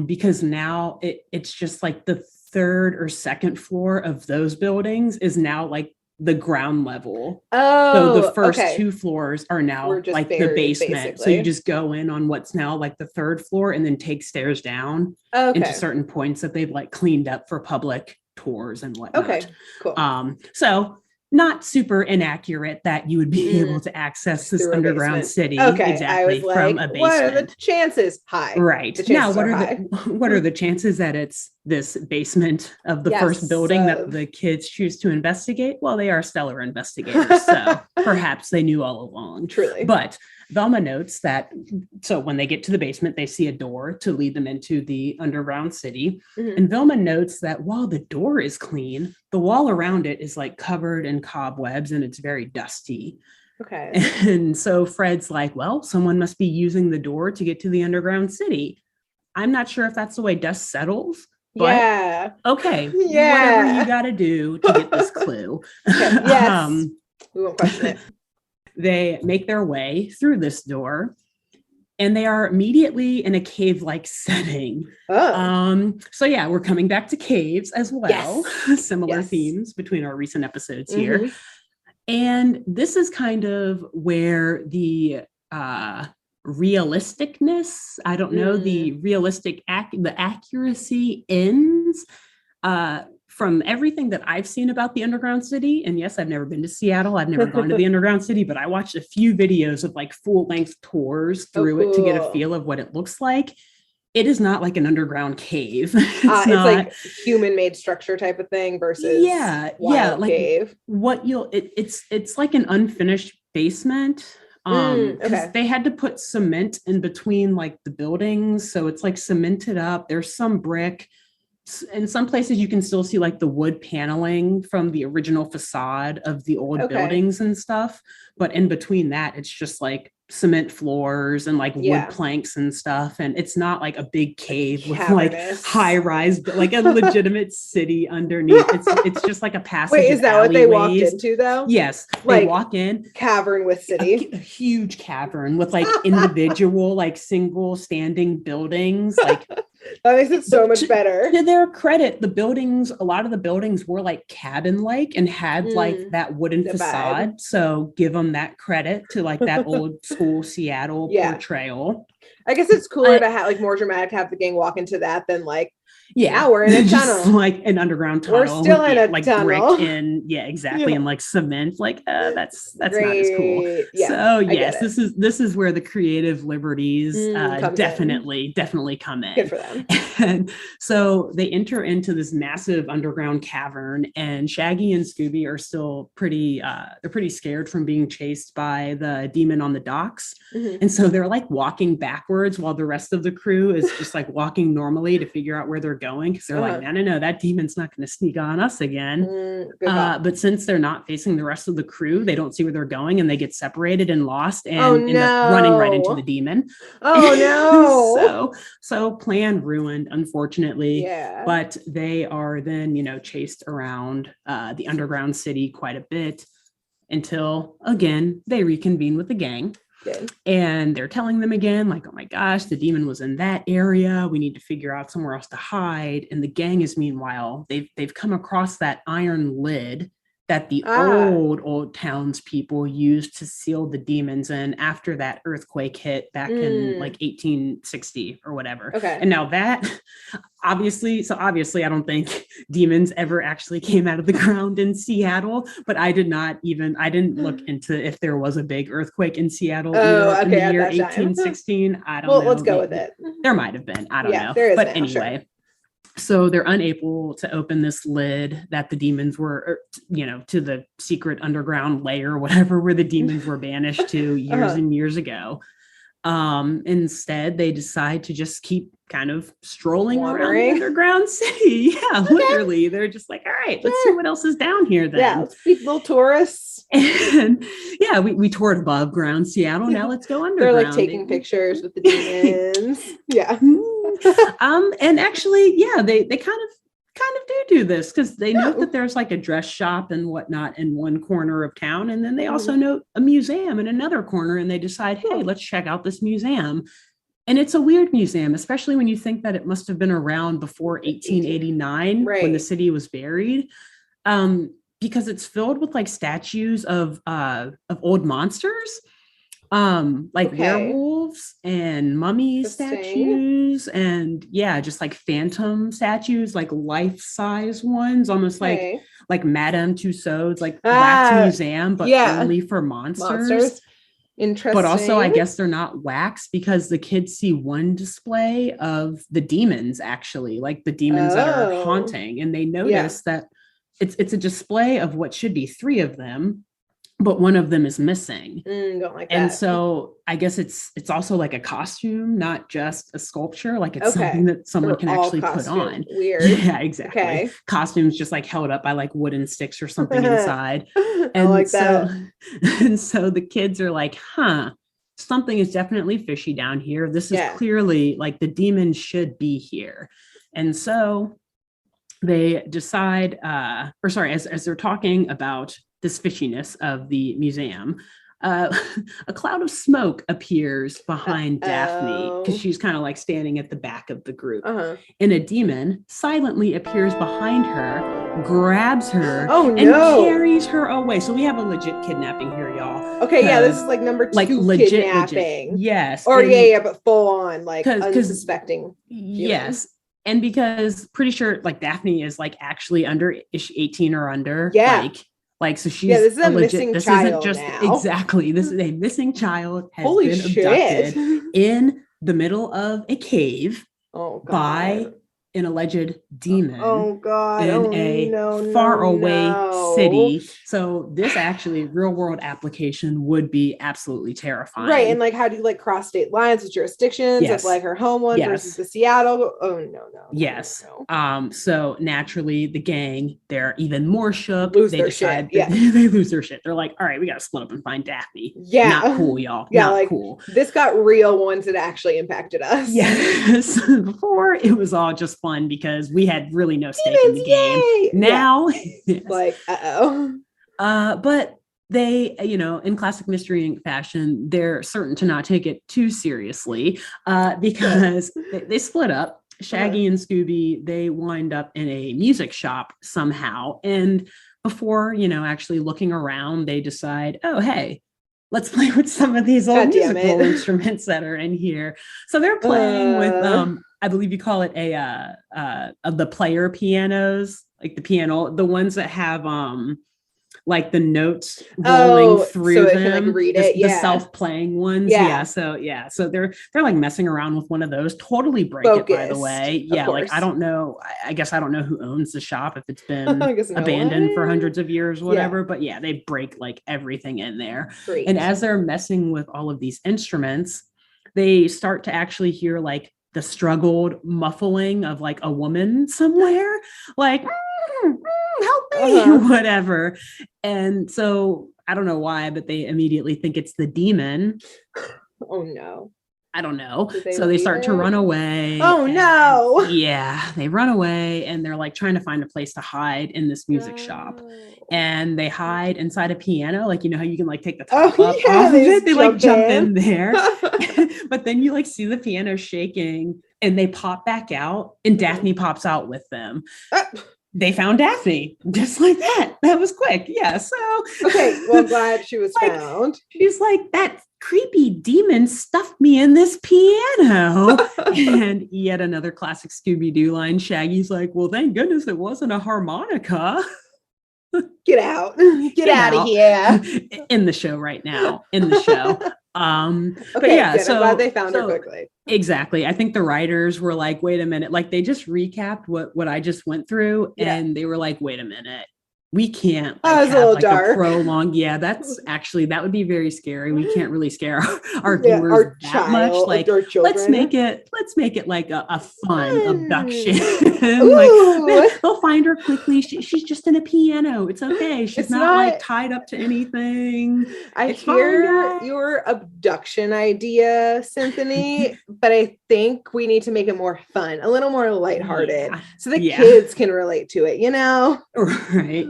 Because now it's just like the third or second floor of those buildings is now like the ground level. So the first two floors are now like the basement. Basically. So you just go in on what's now like the third floor and then take stairs down into certain points that they've like cleaned up for public tours and whatnot. Okay, cool. So not super inaccurate that you would be able to access this underground city exactly from a basement. What are the chances? High. Right. Now, what are the chances that it's this basement of the first building that the kids choose to investigate? Well, they are stellar investigators, so perhaps they knew all along. Truly. But Velma notes that, so when they get to the basement, they see a door to lead them into the underground city. And Velma notes that while the door is clean, the wall around it is like covered in cobwebs and it's very dusty. Okay. And so Fred's like, well, someone must be using the door to get to the underground city. I'm not sure if that's the way dust settles. But, okay. Whatever you got to do to get this clue. Yes. We won't question it. They make their way through this door and they are immediately in a cave-like setting. So yeah, we're coming back to caves as well. Similar themes between our recent episodes here. And this is kind of where the realisticness, I don't know, the realistic the accuracy ends. From everything that I've seen about the underground city, and yes, I've never been to Seattle, I've never gone to the underground city, but I watched a few videos of like full-length tours through it to get a feel of what it looks like. It is not like an underground cave. It's like human-made structure type of thing versus wild like cave. It's like an unfinished basement. Because they had to put cement in between like the buildings, so it's like cemented up. There's some brick. In some places you can still see like the wood paneling from the original facade of the old buildings and stuff. But in between that, it's just like cement floors and like wood planks and stuff. And it's not like a big cave with like high rise, but like a legitimate city underneath. It's just like a passage. Wait, is that what they walked into though? Yes. Like they walk in. Cavern with city. A huge cavern with like individual, like single standing buildings. Like that makes it so much better. To their credit, a lot of the buildings were like cabin-like and had like that wooden facade. Vibe. So give them that credit to like that old school Seattle portrayal. I guess it's cooler to have like more dramatic to have the gang walk into that than like now we're in a tunnel, like an underground tunnel. We're still in a like tunnel. Brick and and like cement. Like that's not as cool. Yeah, so yes, this is where the creative liberties definitely come in. Good for them. And so they enter into this massive underground cavern, and Shaggy and Scooby are still pretty scared from being chased by the demon on the docks. And so they're like walking backwards while the rest of the crew is just like walking normally to figure out where they're going, because they're like, no, that demon's not going to sneak on us again. But since they're not facing the rest of the crew, they don't see where they're going, and they get separated and lost and end up running right into the demon. So plan ruined, unfortunately. But they are then chased around the underground city quite a bit until again they reconvene with the gang. Good. And they're telling them again, like, oh my gosh, the demon was in that area. We need to figure out somewhere else to hide. And the gang is, meanwhile, they've come across that iron lid that the old townspeople used to seal the demons in after that earthquake hit back in like 1860 or whatever. Okay. And now that obviously I don't think demons ever actually came out of the ground in Seattle, but I didn't look into if there was a big earthquake in Seattle in the year 1816. I don't know. Well, let's go with it. There might have been. I don't know. There is but now, anyway. Sure. So they're unable to open this lid that the demons were, to the secret underground layer, whatever, where the demons were banished to years and years ago. Instead, they decide to just keep kind of strolling around the underground city. Yeah, literally. They're just like, all right, let's see what else is down here then. Yeah, let's be little tourists. And yeah, we toured above ground Seattle. Now let's go underground. They're like taking pictures with the demons. Yeah. And actually, yeah, they kind of do this because they note that there's like a dress shop and whatnot in one corner of town. And then they also note a museum in another corner, and they decide, hey, let's check out this museum. And it's a weird museum, especially when you think that it must have been around before 1889 when the city was buried. Because it's filled with like statues of old monsters, like werewolves and mummy statues, and just like phantom statues, like life-size ones, almost like Madame Tussauds, like wax museum, but only for monsters. Interesting. But also, I guess they're not wax because the kids see one display of the demons, actually, like the demons that are haunting, and they notice that it's a display of what should be 3 of them, but one of them is missing. Don't like that. And so I guess it's also like a costume, not just a sculpture. Like it's something that someone can actually put on. Weird. Yeah, exactly. Okay. Costumes just like held up by like wooden sticks or something inside. And I like that. And so the kids are like, something is definitely fishy down here. This is clearly like the demons should be here. And so they decide, as they're talking about this fishiness of the museum, a cloud of smoke appears behind Daphne because she's kind of like standing at the back of the group. And a demon silently appears behind her, grabs her, and carries her away. So we have a legit kidnapping here, y'all. Okay, this is like number 2 like legit kidnapping. Legit. Yes. Or but full on, like unsuspecting. Yes. And because pretty sure like Daphne is like actually under 18 or under. Yeah. Like, so she's this is a missing this child isn't just now. Exactly. This is a missing child has been abducted in the middle of a cave by an alleged demon in a far away city. So this actually real world application would be absolutely terrifying. Right. And like, how do you like cross state lines with jurisdictions of like her home one versus the Seattle? Yes. So naturally the gang, they're even more shook. They lose their shit. They're like, all right, we got to split up and find Daphne. Yeah. Not cool, y'all. Yeah. Not like cool. This got real once it actually impacted us. Yes. Before it was all just fun because we had really no stake in the game. Yay! Now, like, but they, in classic Mystery Inc. fashion, they're certain to not take it too seriously because they split up. Shaggy and Scooby, they wind up in a music shop somehow. And before, actually looking around, they decide, oh, hey, let's play with some of these old musical instruments that are in here. So they're playing with, I believe you call it the player pianos, like the piano, the ones that have like the notes rolling through them, can, like, read it. The self-playing ones. So they're like messing around with one of those. Totally break it, by the way. Yeah, like I don't know. I guess I don't know who owns the shop, if it's been abandoned for hundreds of years, whatever. But yeah, they break like everything in there. Great. And as they're messing with all of these instruments, they start to actually hear like the struggled muffling of like a woman somewhere, like help me, whatever. And so I don't know why, but they immediately think it's the demon. Oh no. I don't know. So they start to run away. Oh no. Yeah, they run away and they're like trying to find a place to hide in this music shop. And they hide inside a piano, like, how you can like take the top off of it. They like jump in there. But then you like see the piano shaking and they pop back out and Daphne pops out with them. they found Daphne just like that. That was quick. Yeah. So okay, well, I'm glad she was found. She's like, that creepy demon stuffed me in this piano. And yet another classic Scooby-Doo line. Shaggy's like, well, thank goodness it wasn't a harmonica. Get out. Get out of here. In the show right now. In the show. Okay, but yeah, good. so I'm glad they found her quickly. Exactly. I think the writers were like, wait a minute, like they just recapped what I just went through, and they were like, wait a minute, we can't have like a prolonged. Yeah, that's actually, that would be very scary. We can't really scare our viewers that much. Like, let's make it like a fun abduction. Like, they'll find her quickly. She's just in a piano. It's okay. She's not like tied up to anything. I hear your abduction idea, Symphony, but I think we need to make it more fun, a little more lighthearted, so the kids can relate to it, you know? Right.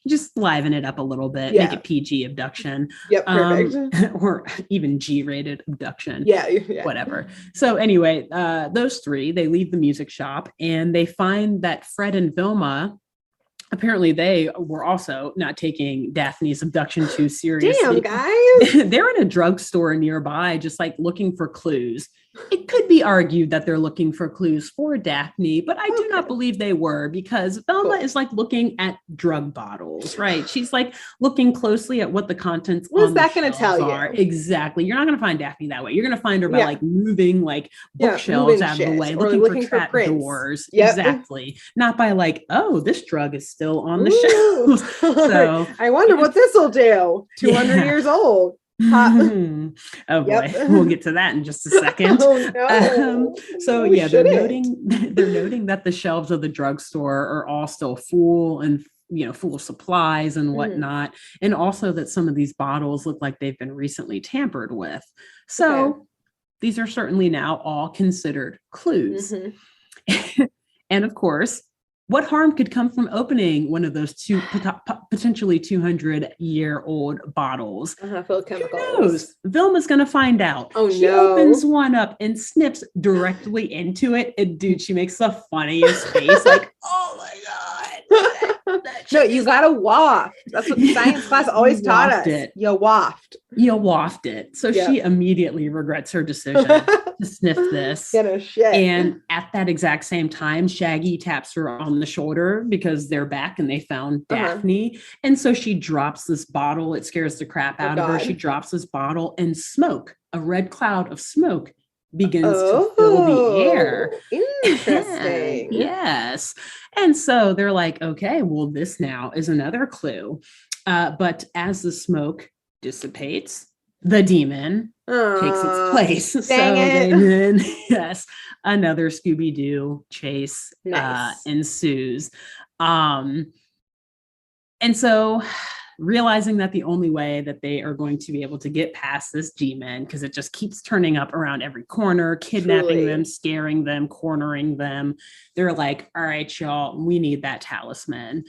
Just liven it up a little bit, make it PG abduction. Yep, perfect. Or even G-rated abduction. Yeah. Whatever. So anyway, those three, they leave the music shop and they find that Fred and Vilma, apparently they were also not taking Daphne's abduction too seriously. Damn, guys. They're in a drugstore nearby, just like looking for clues. It could be argued that they're looking for clues for Daphne, but I do not believe they were, because Velma is like looking at drug bottles, right? She's like looking closely at what the contents What's that going to tell are. you? Exactly. You're not going to find Daphne that way. You're going to find her by like moving like bookshelves out of the way, looking for trap doors. Yep. Exactly. Not by like, oh, this drug is still on the shelves. So I wonder what this will do. 200 years old. Oh boy, we'll get to that in just a second. So they're noting that the shelves of the drugstore are all still full and full of supplies and whatnot, and also that some of these bottles look like they've been recently tampered with. So these are certainly now all considered clues. And of course, what harm could come from opening one of those two potentially 200-year-old bottles? Full of chemicals. Who knows? Vilma's going to find out. She opens one up and snips directly into it. And dude, she makes the funniest face. Like, oh my God. No, you got to waft. That's what the science class always taught us. You waft. You waft it. So she immediately regrets her decision to sniff this. And at that exact same time, Shaggy taps her on the shoulder because they're back and they found Daphne. And so she drops this bottle. It scares the crap out of her. She drops this bottle, and smoke, a red cloud of smoke, begins to fill the air. Interesting. Yes. And so they're like, okay, well, this now is another clue. But as the smoke dissipates, the demon takes its place. Then, another Scooby-Doo chase ensues. And so realizing that the only way that they are going to be able to get past this demon, because it just keeps turning up around every corner, kidnapping them, scaring them, cornering them, they're like, all right, y'all, we need that talisman.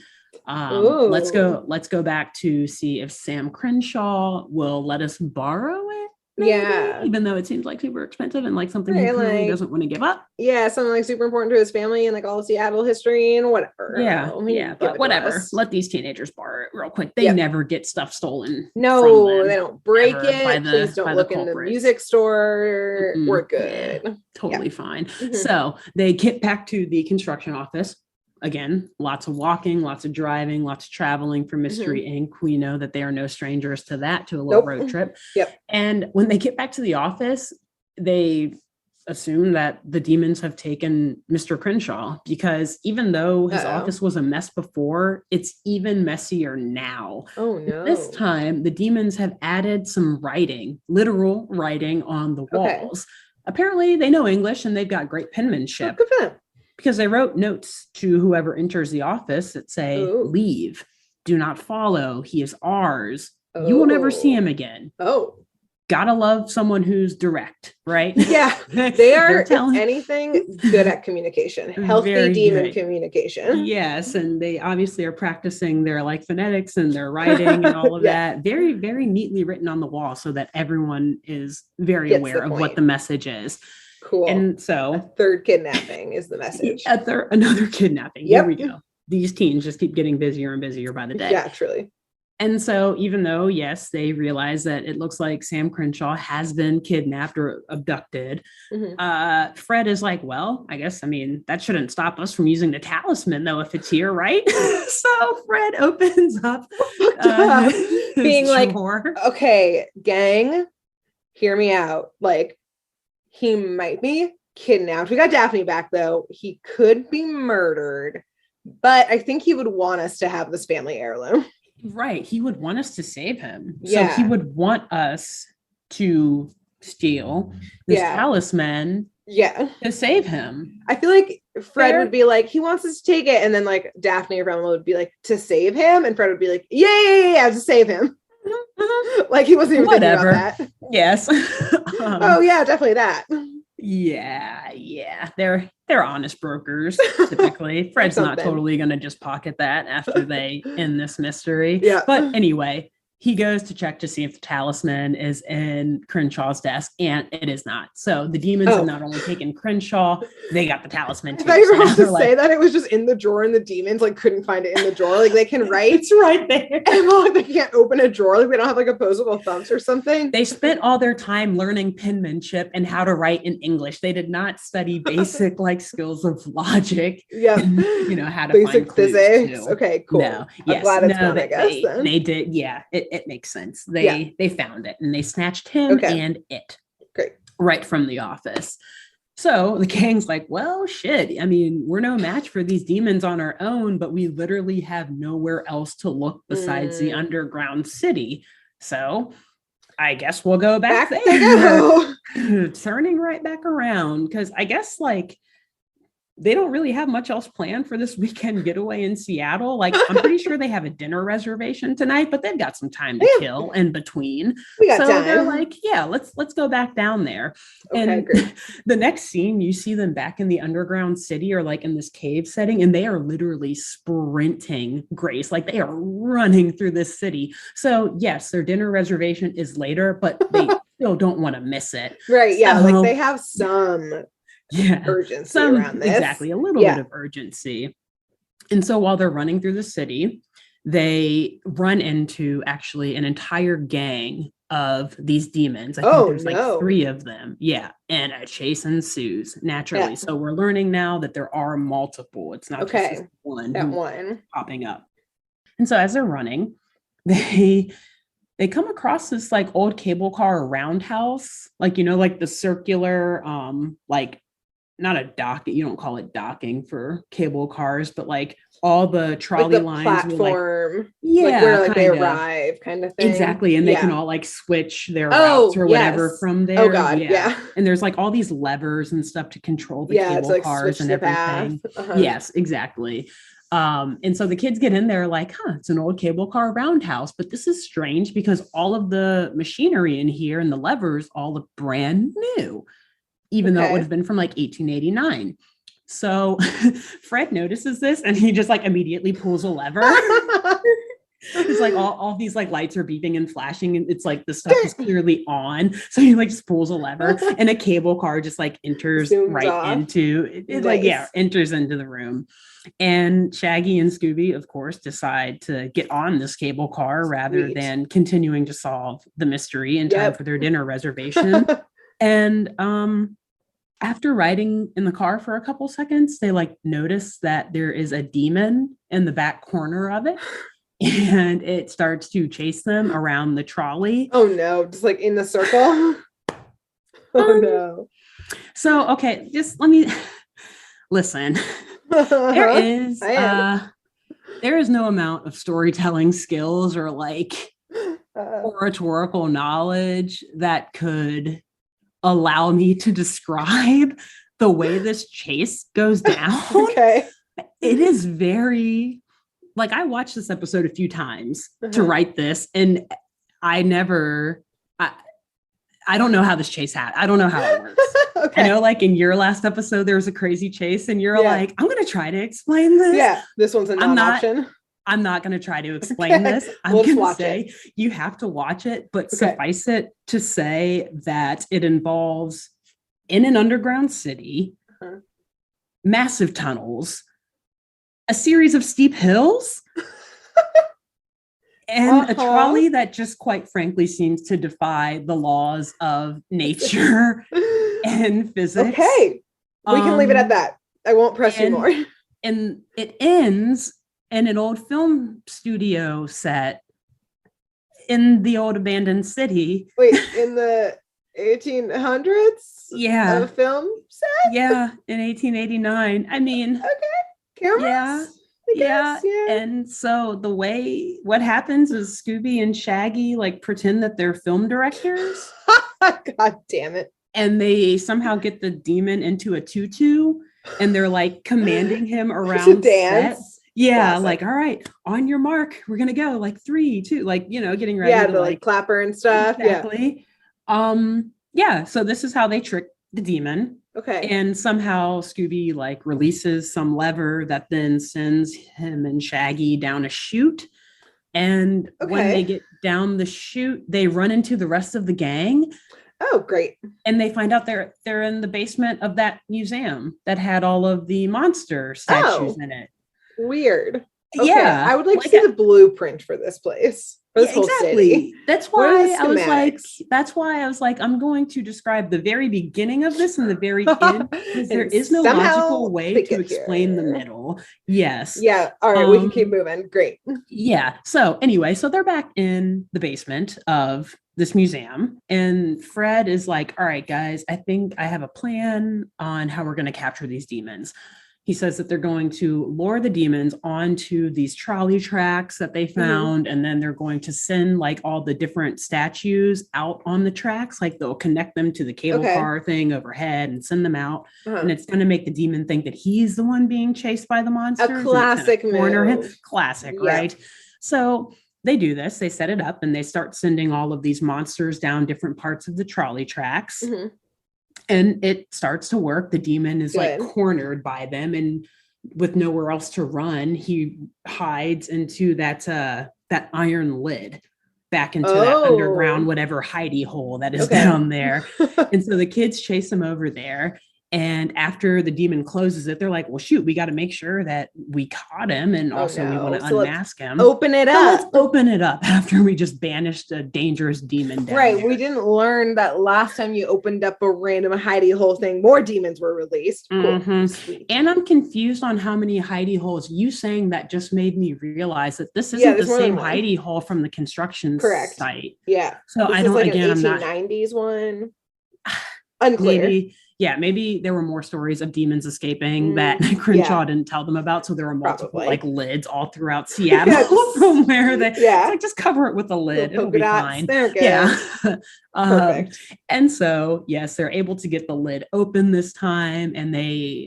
Let's go back to see if Sam Crenshaw will let us borrow it. Maybe, even though it seems like super expensive and like something he really doesn't want to give up. Something like super important to his family and like all Seattle history and whatever. But whatever. Let these teenagers borrow it real quick. They never get stuff stolen. No, they don't break it. Please don't look in the music store. We're good. Totally fine. So they get back to the construction office. Again, lots of walking, lots of driving, lots of traveling for Mystery Inc. We know that they are no strangers to that, to a little road trip. And when they get back to the office, they assume that the demons have taken Mr. Crenshaw, because even though his office was a mess before, it's even messier now. Oh no. This time, the demons have added some writing, literal writing on the walls. Apparently, they know English and they've got great penmanship. Good for them. Because they wrote notes to whoever enters the office that say, leave, do not follow, he is ours. You will never see him again. Gotta love someone who's direct, right? Yeah, they are, if anything, good at communication. Healthy demon communication. Yes, and they obviously are practicing their like phonetics and their writing and all of that. Very, very neatly written on the wall so that everyone is very aware of what the message is. Cool. And so a third kidnapping is the message. Another kidnapping. Here we go. these teens just keep getting busier and busier by the day. Yeah, truly. And so even though, yes, they realize that it looks like Sam Crenshaw has been kidnapped or abducted, Fred is like, well, I guess, I mean, that shouldn't stop us from using the talisman, though, if it's here, right? So Fred opens up being like, okay, gang, hear me out. Like, he might be kidnapped. We got Daphne back, though. He could be murdered, but I think he would want us to have this family heirloom. Right. He would want us to save him. Yeah. So he would want us to steal this talisman to save him. I feel like Fred would be like, he wants us to take it. And then like Daphne or Velma would be like, to save him. And Fred would be like, yeah, to save him. Like he wasn't even thinking about that. Yes. Oh yeah, definitely that. Yeah. They're honest brokers, typically. Fred's not totally going to just pocket that after they end this mystery. Yeah. But anyway, he goes to check to see if the talisman is in Crenshaw's desk, and it is not. So the demons have not only taken Crenshaw, they got the talisman too. I thought you were about to say that it was just in the drawer and the demons like couldn't find it in the drawer. Like they can write. It's right there. And like they can't open a drawer. Like they don't have like opposable thumbs or something. They spent all their time learning penmanship and how to write in English. They did not study basic like skills of logic. Yeah. And, how to basic find physics. Too. Okay, cool. No, I'm glad it's gone, I guess. They did. Yeah, it makes sense. They found it and they snatched him and it. Great. Right from the office. So the gang's like, well, shit. I mean, we're no match for these demons on our own, but we literally have nowhere else to look besides the underground city. So I guess we'll go back there. Turning right back around. Because I guess like they don't really have much else planned for this weekend getaway in Seattle. Like, I'm pretty sure they have a dinner reservation tonight, but they've got some time to kill in between. So they're like, yeah, let's go back down there. And the next scene, you see them back in the underground city or like in this cave setting, and they are literally sprinting, Grace. Like they are running through this city. So yes, their dinner reservation is later, but they still don't want to miss it. Right. Yeah. Like they have some urgency around this. Exactly, a little bit of urgency. And so while they're running through the city, they run into actually an entire gang of these demons. I think there's like 3 of them. Yeah. And a chase ensues naturally. So we're learning now that there are multiple. It's not just one popping up. And so as they're running, they come across this like old cable car roundhouse, like, like the circular, like not a dock, you don't call it docking for cable cars, but like all the trolley like the lines platform, like where like they arrive kind of thing. Exactly. And they can all like switch their routes or whatever from there. Oh god, yeah. And there's like all these levers and stuff to control the cable like cars and everything. Yes, exactly. And so the kids get in there like, it's an old cable car roundhouse, but this is strange because all of the machinery in here and the levers all look brand new, even though it would have been from like 1889. So Fred notices this and he just like immediately pulls a lever. It's like all these like lights are beeping and flashing and it's like the stuff is clearly on. So he like just pulls a lever and a cable car just like enters into it, like enters into the room. And Shaggy and Scooby, of course, decide to get on this cable car rather than continuing to solve the mystery in time for their dinner reservation. And after riding in the car for a couple seconds, they like notice that there is a demon in the back corner of it. And it starts to chase them around the trolley. Oh no, just like in the circle. No. So, okay, just let me listen. There is no amount of storytelling skills or like oratorical knowledge that could allow me to describe the way this chase goes down. It is very like I watched this episode a few times to write this, and I don't know how this chase I don't know how it works. I know like in your last episode, there was a crazy chase and you're like, I'm going to try to explain this. Yeah. This one's a non-option. I'm not going to try to explain this. I'm going to say you have to watch it, but suffice it to say that it involves in an underground city, massive tunnels, a series of steep hills and a trolley that just quite frankly seems to defy the laws of nature and physics. Okay. We can leave it at that. I won't press you more. And it ends in an old film studio set in the old abandoned city. Wait, in the 1800s? Yeah. A film set? Yeah, in 1889. I mean, okay. Cameras? Yeah. And so what happens is Scooby and Shaggy like pretend that they're film directors. God damn it. And they somehow get the demon into a tutu and they're like commanding him around dance. Set. Yeah, classic. Like, all right, on your mark, we're gonna go, like 3, 2, like, you know, getting ready. Yeah, to like clapper and stuff. Exactly. Yeah. So this is how they trick the demon. Okay. And somehow Scooby like releases some lever that then sends him and Shaggy down a chute. And when they get down the chute, they run into the rest of the gang. Oh, great. And they find out they're in the basement of that museum that had all of the monster statues in it. Weird. Okay. Yeah. I would like to see the blueprint for this place. For this whole exactly. City. That's why I was like, I'm going to describe the very beginning of this and the very end, because there is no logical way to explain the middle. Yes. Yeah. All right. We can keep moving. Great. Yeah. So anyway, so they're back in the basement of this museum and Fred is like, all right, guys, I think I have a plan on how we're going to capture these demons. He says that they're going to lure the demons onto these trolley tracks that they found. And then they're going to send like all the different statues out on the tracks. Like they'll connect them to the cable car thing overhead and send them out. And it's going to make the demon think that he's the one being chased by the monsters. A classic move. Classic, right? So they do this, they set it up and they start sending all of these monsters down different parts of the trolley tracks. And it starts to work. The demon is like cornered by them and with nowhere else to run, he hides into that iron lid back into that underground, whatever hidey hole that is down there. And so the kids chase him over there. And after the demon closes it, they're like, well, shoot, we got to make sure that we caught him. And also we want to unmask him. Open it up. Let's open it up after we just banished a dangerous demon down there. We didn't learn that last time you opened up a random hidey hole thing, more demons were released. Cool. And I'm confused on how many hidey holes. You saying that just made me realize that this isn't the same hidey hole from the construction site. Yeah. So this I don't, like again, an 1890s one. Unclear. Maybe there were more stories of demons escaping that Crenshaw didn't tell them about. So there were multiple like lids all throughout Seattle from where they like, just cover it with a lid. It'll be fine. Perfect. And so, yes, they're able to get the lid open this time. And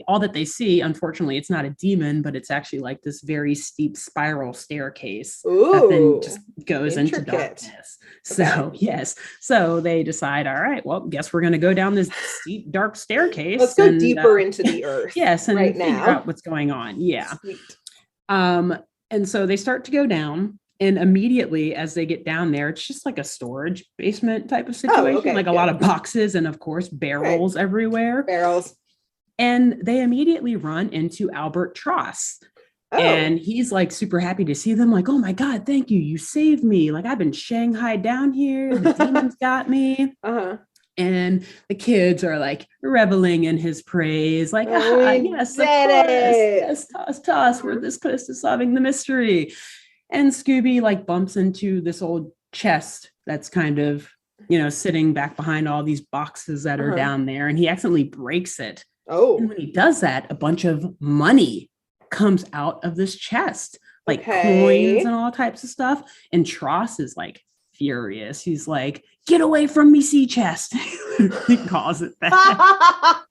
all that they see, unfortunately, it's not a demon, but it's actually like this very steep spiral staircase that then just goes into darkness. So, yes. So they decide, all right, well, guess we're going to go down this steep, dark staircase. Let's go deeper into the earth. Yes. And right figure out what's going on. Yeah. Sweet. And so they start to go down. And immediately as they get down there, it's just like a storage basement type of situation, like a lot of boxes and of course barrels everywhere. Barrels. And they immediately run into Albert Tross. And he's like super happy to see them, like, oh my God, thank you. You saved me. Like I've been shanghaied down here. The demons got me. And the kids are like reveling in his praise, like, yes, of course. Yes, Toss, we're this close to solving the mystery. And Scooby like bumps into this old chest that's kind of, sitting back behind all these boxes that are down there. And he accidentally breaks it. And when he does that, a bunch of money comes out of this chest, like coins and all types of stuff. And Tross is like furious. He's like, get away from me, sea chest. He calls it that.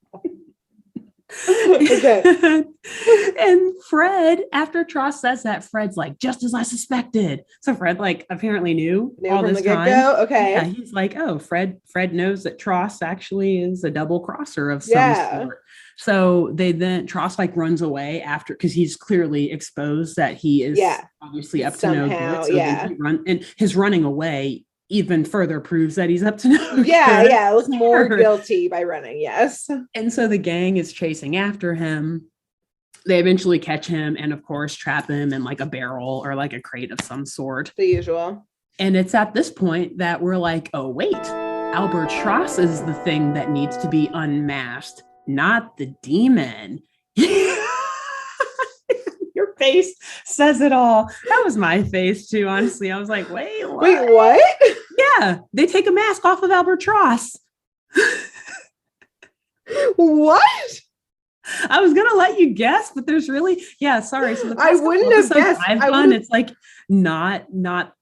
And Fred, after Tross says that, Fred's like, just as I suspected. So Fred like apparently knew all this time. Yeah, he's like, oh, Fred knows that Tross actually is a double crosser of some sort. So Tross like runs away after, because he's clearly exposed that he is obviously up to no good. So then and his running away even further proves that he's up to no good. It was more guilty by running. Yes. And so the gang is chasing after him. They eventually catch him and, of course, trap him in like a barrel or like a crate of some sort. The usual. And it's at this point that we're like, oh, wait, Albatross is the thing that needs to be unmasked, not the demon. Your face says it all. That was my face too, honestly. I was like, wait, what? Wait, what? Yeah, they take a mask off of Albatross. What? I was gonna let you guess, but there's really, sorry. So I wouldn't have guessed. It's like not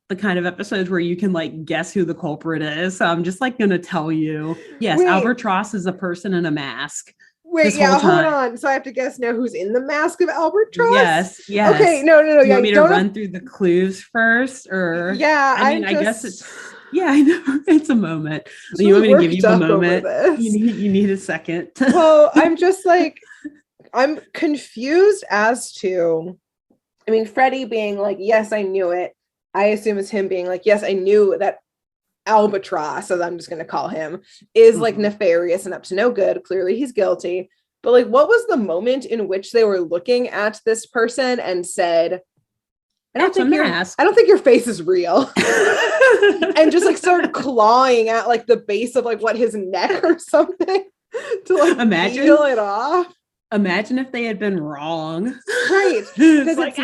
the kind of episodes where you can like guess who the culprit is. So I'm just like gonna tell you, yes, Albatross is a person in a mask. Wait, hold on. So I have to guess now who's in the mask of Albatross? Yes. Okay, no. Do you want me to run through the clues first, or I guess it's. Yeah, I know. It's a moment. So you want me to give you a moment? You need a second. Well, I'm just like, I'm confused as to, I mean, Freddie being like, yes, I knew it. I assume it's him being like, yes, I knew that Albatross, as I'm just going to call him, is like nefarious and up to no good. Clearly he's guilty. But like, what was the moment in which they were looking at this person and said, I don't think your face is real. And just like started clawing at like the base of like his neck or something to like peel it off. Imagine if they had been wrong. Right. Because like,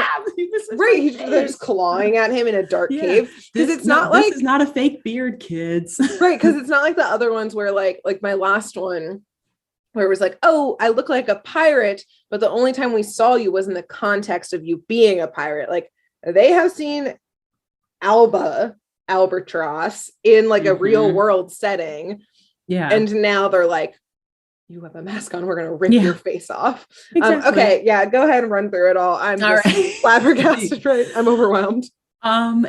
right. They're just clawing at him in a dark cave. Because it's not like, this is not a fake beard, kids. Right. Because it's not like the other ones where like my last one where it was like, oh, I look like a pirate, but the only time we saw you was in the context of you being a pirate. Like, they have seen Albatross in like a real world setting. Yeah. And now they're like, you have a mask on, we're going to rip your face off. Exactly. Okay. Yeah. Go ahead and run through it all. I'm just flabbergasted, right? I'm overwhelmed.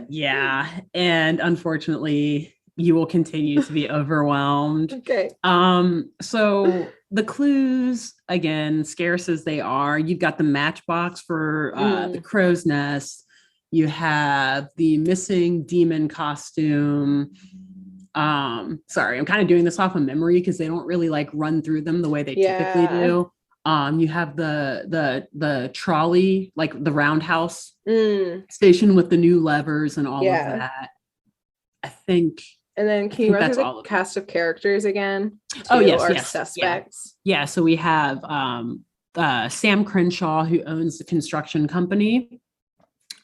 Yeah. And unfortunately, you will continue to be overwhelmed. Okay. So the clues, again, scarce as they are, you've got the matchbox for the crow's nest. You have the missing demon costume. Sorry, I'm kind of doing this off of memory because they don't really like run through them the way they typically do. You have the trolley, like the roundhouse station with the new levers and all of that. I think. And then can you run through the cast of characters again? Yes. Suspects. Yeah. So we have Sam Crenshaw, who owns the construction company,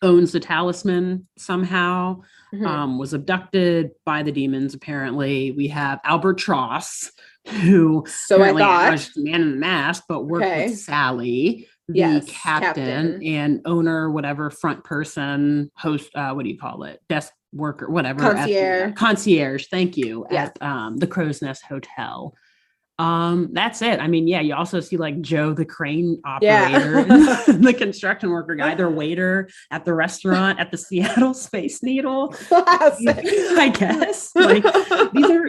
owns the talisman somehow, was abducted by the demons, apparently. We have Albatross, who was the man in the mask, but worked with Sally, the captain and owner, whatever, front person, host, what do you call it? Desk worker, whatever. Concierge, thank you, at the Crow's Nest Hotel. That's it. I mean, you also see like Joe, the crane operator, the construction worker guy, their waiter at the restaurant at the Seattle Space Needle. I guess like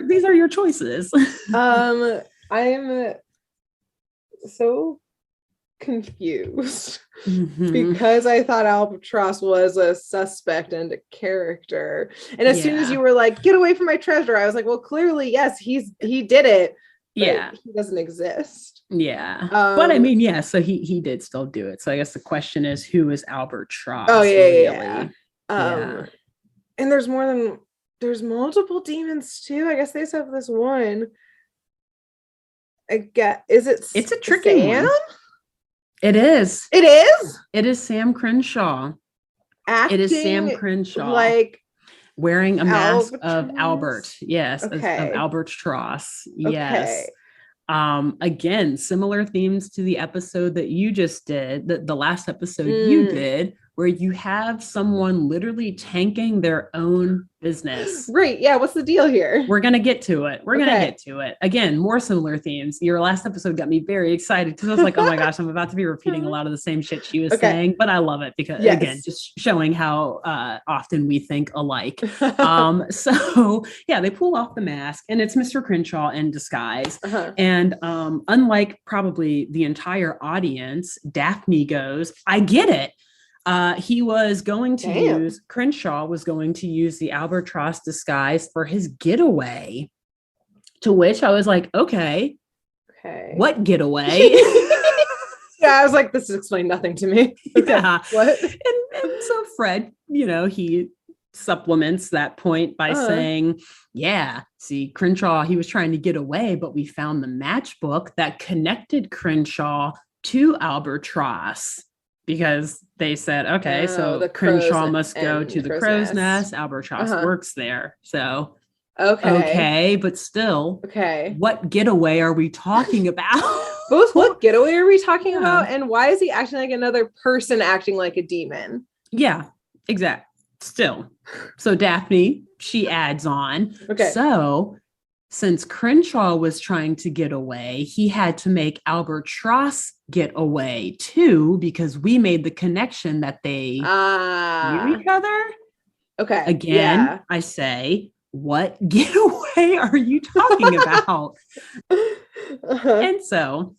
these are your choices. I'm so confused because I thought Albatross was a suspect and a character, and as soon as you were like, get away from my treasure, I was like, well, clearly yes, he did it. He doesn't exist. But I mean, so he did still do it. So I guess the question is, who is Albatross? And there's multiple demons too. I guess they just have this one. It's a tricky one. It is Sam Crenshaw. Acting, it is Sam Crenshaw, like wearing a mask of Albert. Yes. Of Albatross. Yes. Again, similar themes to the episode that you just did, the last episode you did, where you have someone literally tanking their own business. Right. Yeah. What's the deal here? We're going to get to it. Again, more similar themes. Your last episode got me very excited because I was like, oh my gosh, I'm about to be repeating a lot of the same shit she was saying, but I love it because again, just showing how often we think alike. So they pull off the mask and it's Mr. Crenshaw in disguise. And unlike probably the entire audience, Daphne goes, I get it. Crenshaw was going to use the Albatross disguise for his getaway, to which I was like, okay, what getaway? Yeah, I was like, this explained nothing to me. Okay. Yeah. What? And so Fred, he supplements that point by saying, yeah, see, Crenshaw, he was trying to get away, but we found the matchbook that connected Crenshaw to Albatross, because they said, okay, so the Crenshaw must go to the crow's nest. Albatross works there. So, okay, but still, what getaway are we talking about? Both what getaway are we talking about? And why is he acting like another person acting like a demon? Yeah, exactly. Still. So Daphne, she adds on. Okay. So since Crenshaw was trying to get away, he had to make Albatross get away too, because we made the connection that they knew each other. Okay. Again, I say, what getaway are you talking about? And so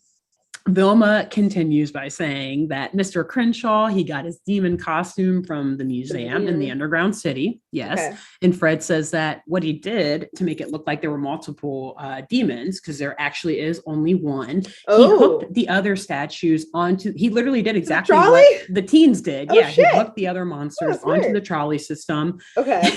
Vilma continues by saying that Mr. Crenshaw, he got his demon costume from the museum in the underground city. Yes. Okay. And Fred says that what he did to make it look like there were multiple demons, because there actually is only one, he hooked the other statues onto, he literally did exactly what the teens did. He hooked the other monsters onto the trolley system. Okay.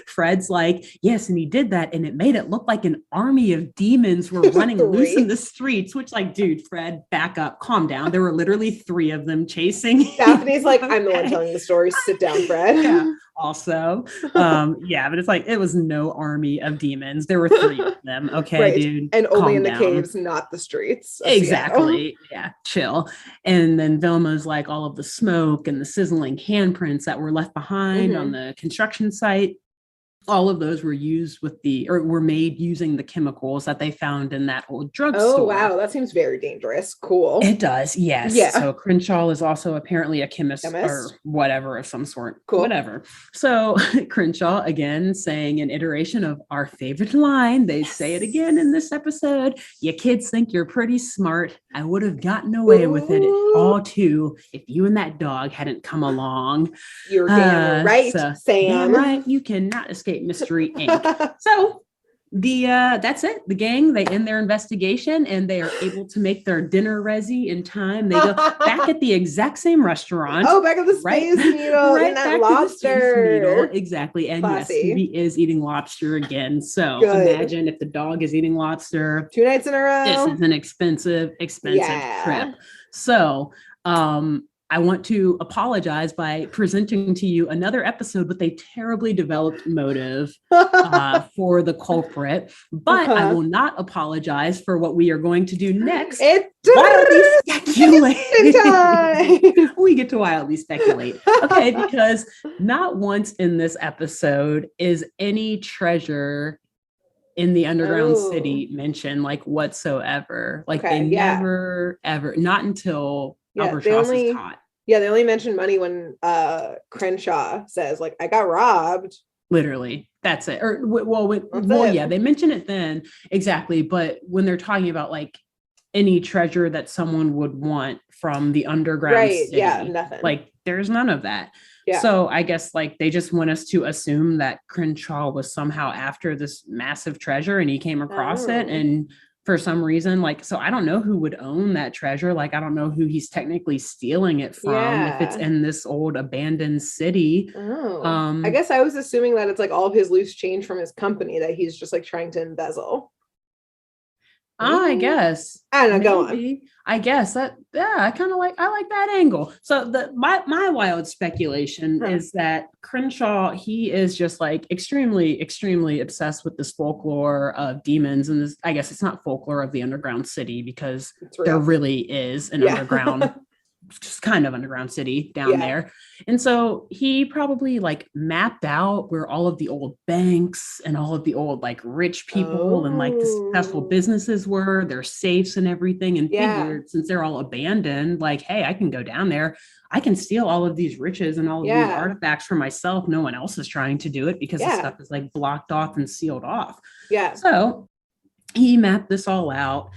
Fred's like, yes, and he did that, and it made it look like an army of demons were running loose in the streets, which, like, dude, Fred, back up, calm down. There were literally 3 of them chasing. Daphne's like, I'm the one telling the story. Sit down, Fred. Yeah. Also, but it's like, it was no army of demons. There were 3 of them. Okay, dude. And only in the caves, not the streets. Exactly. Yeah. Chill. And then Vilma's like, all of the smoke and the sizzling handprints that were left behind on the construction site, all of those were were made using the chemicals that they found in that old drugstore. Oh, wow. That seems very dangerous. Cool. It does. Yes. Yeah. So Crenshaw is also apparently a chemist or whatever of some sort. Cool. Whatever. So Crenshaw, again, saying an iteration of our favorite line. They say it again in this episode. You kids think you're pretty smart. I would have gotten away with it all too if you and that dog hadn't come along. You're damn right, Sam. Damn right. You cannot escape Mystery Inc. So that's it. The gang, they end their investigation and they are able to make their dinner resi in time. They go back at the exact same restaurant. Oh, back at the Space Needle and that lobster. Exactly. And classy. Yes, he is eating lobster again. So imagine if the dog is eating lobster 2 nights in a row. This is an expensive trip. So I want to apologize by presenting to you another episode with a terribly developed motive for the culprit, but I will not apologize for what we are going to do next. We get to wildly speculate. Okay, because not once in this episode is any treasure in the underground city mentioned, like, whatsoever. Like, they never, ever, not until Albatross is caught. Yeah, they only mention money when Crenshaw says, like, I got robbed. Literally. That's it. Or yeah, they mention it then. Exactly. But when they're talking about, like, any treasure that someone would want from the underground city, nothing. Like, there's none of that. Yeah. So I guess, like, they just want us to assume that Crenshaw was somehow after this massive treasure and he came across it, and for some reason, like, so I don't know who would own that treasure. Like, I don't know who he's technically stealing it from, if it's in this old abandoned city. I guess I was assuming that it's like all of his loose change from his company that he's just like trying to embezzle. I guess. I don't know. Go on. I guess that, I like that angle. So my wild speculation is that Crenshaw, he is just like extremely, extremely obsessed with this folklore of demons. And this, I guess it's not folklore of the underground city, because there really is an underground, just kind of underground city down there. And so he probably, like, mapped out where all of the old banks and all of the old, like, rich people and, like, the successful businesses were, their safes and everything, and figured, since they're all abandoned, like, hey, I can go down there, I can steal all of these riches and all of these artifacts for myself. No one else is trying to do it because the stuff is, like, blocked off and sealed off. So he mapped this all out.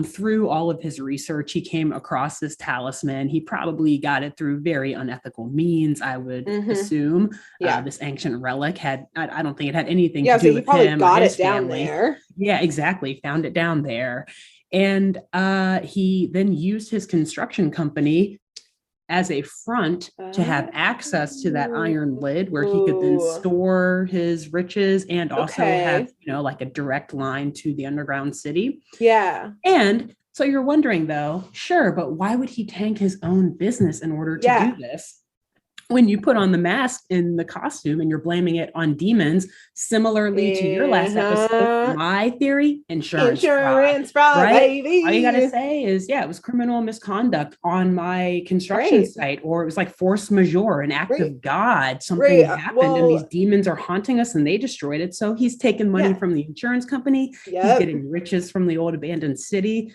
Through all of his research, he came across this talisman. He probably got it through very unethical means, I would assume. This ancient relic I don't think it had anything to do with him. Got it down there. Yeah, exactly. Found it down there. And he then used his construction company as a front to have access to that iron lid where he could then store his riches and also have, like a direct line to the underground city. Yeah. And so you're wondering though, sure, but why would he tank his own business in order to do this? When you put on the mask in the costume and you're blaming it on demons, similarly to your last episode, my theory, insurance fraud, right? Baby. All you got to say is, it was criminal misconduct on my construction site, or it was like force majeure, an act of God. Something happened and these demons are haunting us and they destroyed it. So he's taking money from the insurance company. He's getting riches from the old abandoned city.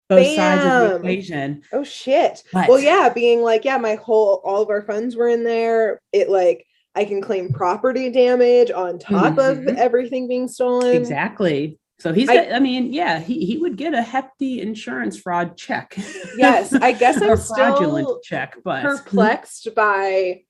Both sides of the equation. Oh shit. But, being like, all of our funds were in there. It like, I can claim property damage on top of everything being stolen. Exactly. So he's he would get a hefty insurance fraud check. Yes, I guess I'm fraudulent still check, but perplexed by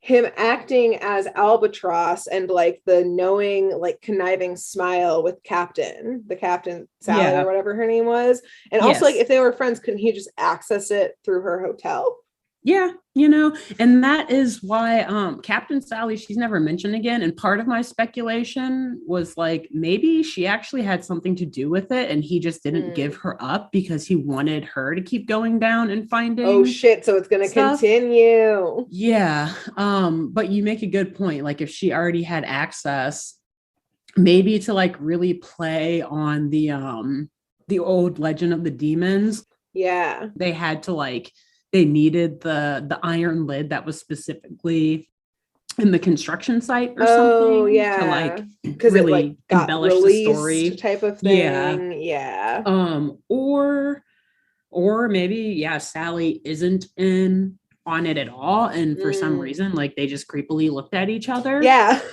him acting as Albatross and like the knowing, like conniving smile with the Captain Sally or whatever her name was. And also like if they were friends, couldn't he just access it through her hotel? Yeah, and that is why Captain Sally, she's never mentioned again. And part of my speculation was like, maybe she actually had something to do with it and he just didn't give her up because he wanted her to keep going down and finding. Oh shit, so it's going to continue. Yeah, but you make a good point. Like if she already had access, maybe to like really play on the old legend of the demons. Yeah. They had to like, they needed the iron lid that was specifically in the construction site or something to like because really it like got embellish the story type of thing. Yeah. Or maybe Sally isn't in on it at all, and for some reason like they just creepily looked at each other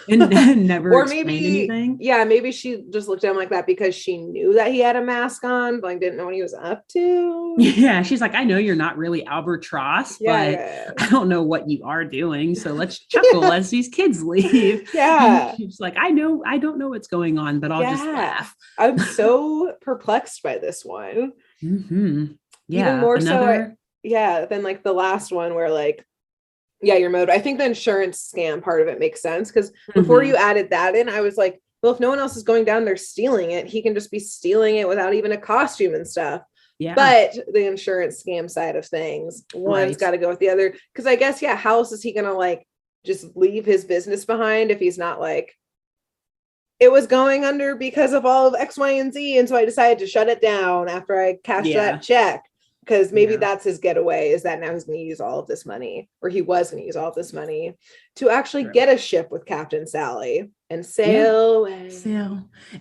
and never or explained maybe anything. Maybe she just looked at him like that because she knew that he had a mask on but like didn't know what he was up to. She's like, I know you're not really Albatross, but I don't know what you are doing, so let's chuckle as these kids leave. She's like, I don't know what's going on, but I'll just laugh. I'm so perplexed by this one. Even more so than like the last one where like your mode. I think the insurance scam part of it makes sense because before you added that in, I was like, well, if no one else is going down there stealing it, he can just be stealing it without even a costume and stuff. But the insurance scam side of things, one's got to go with the other, because I guess how else is he gonna like just leave his business behind if he's not like, it was going under because of all of X, Y, and Z, and so I decided to shut it down after I cashed that check. Because maybe that's his getaway, is that now he's going to use all of this money, or he was going to use all of this money to actually get a ship with Captain Sally and sail away.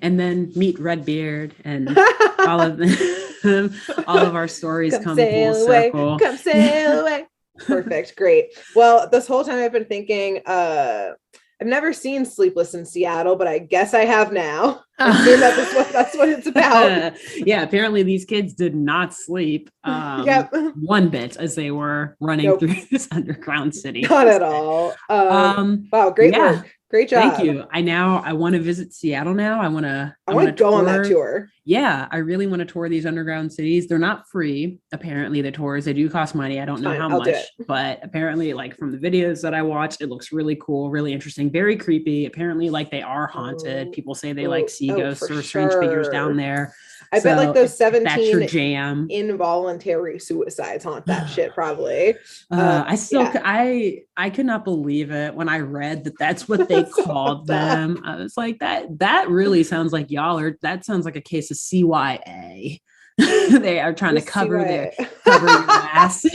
And then meet Redbeard and all of them. All of our stories come full circle. Come sail away. Perfect. Great. Well, this whole time I've been thinking, I've never seen Sleepless in Seattle, but I guess I have now. That's what it's about. Apparently these kids did not sleep one bit as they were running through this underground city. Not at all. Wow, great work. Great job. Thank you. I want to visit Seattle now. I want to go on that tour. Yeah, I really want to tour these underground cities. They're not free, apparently, the tours. They do cost money. I don't know how much, but apparently, like from the videos that I watched, it looks really cool, really interesting, very creepy. Apparently, like they are haunted. People say they like see ghosts or strange figures down there. I bet like those 17 that's your jam. Involuntary suicides haunt that shit probably. I could not believe it when I read that that's what they called them. I was like, that really sounds like that sounds like a case of CYA. They are trying to cover your ass.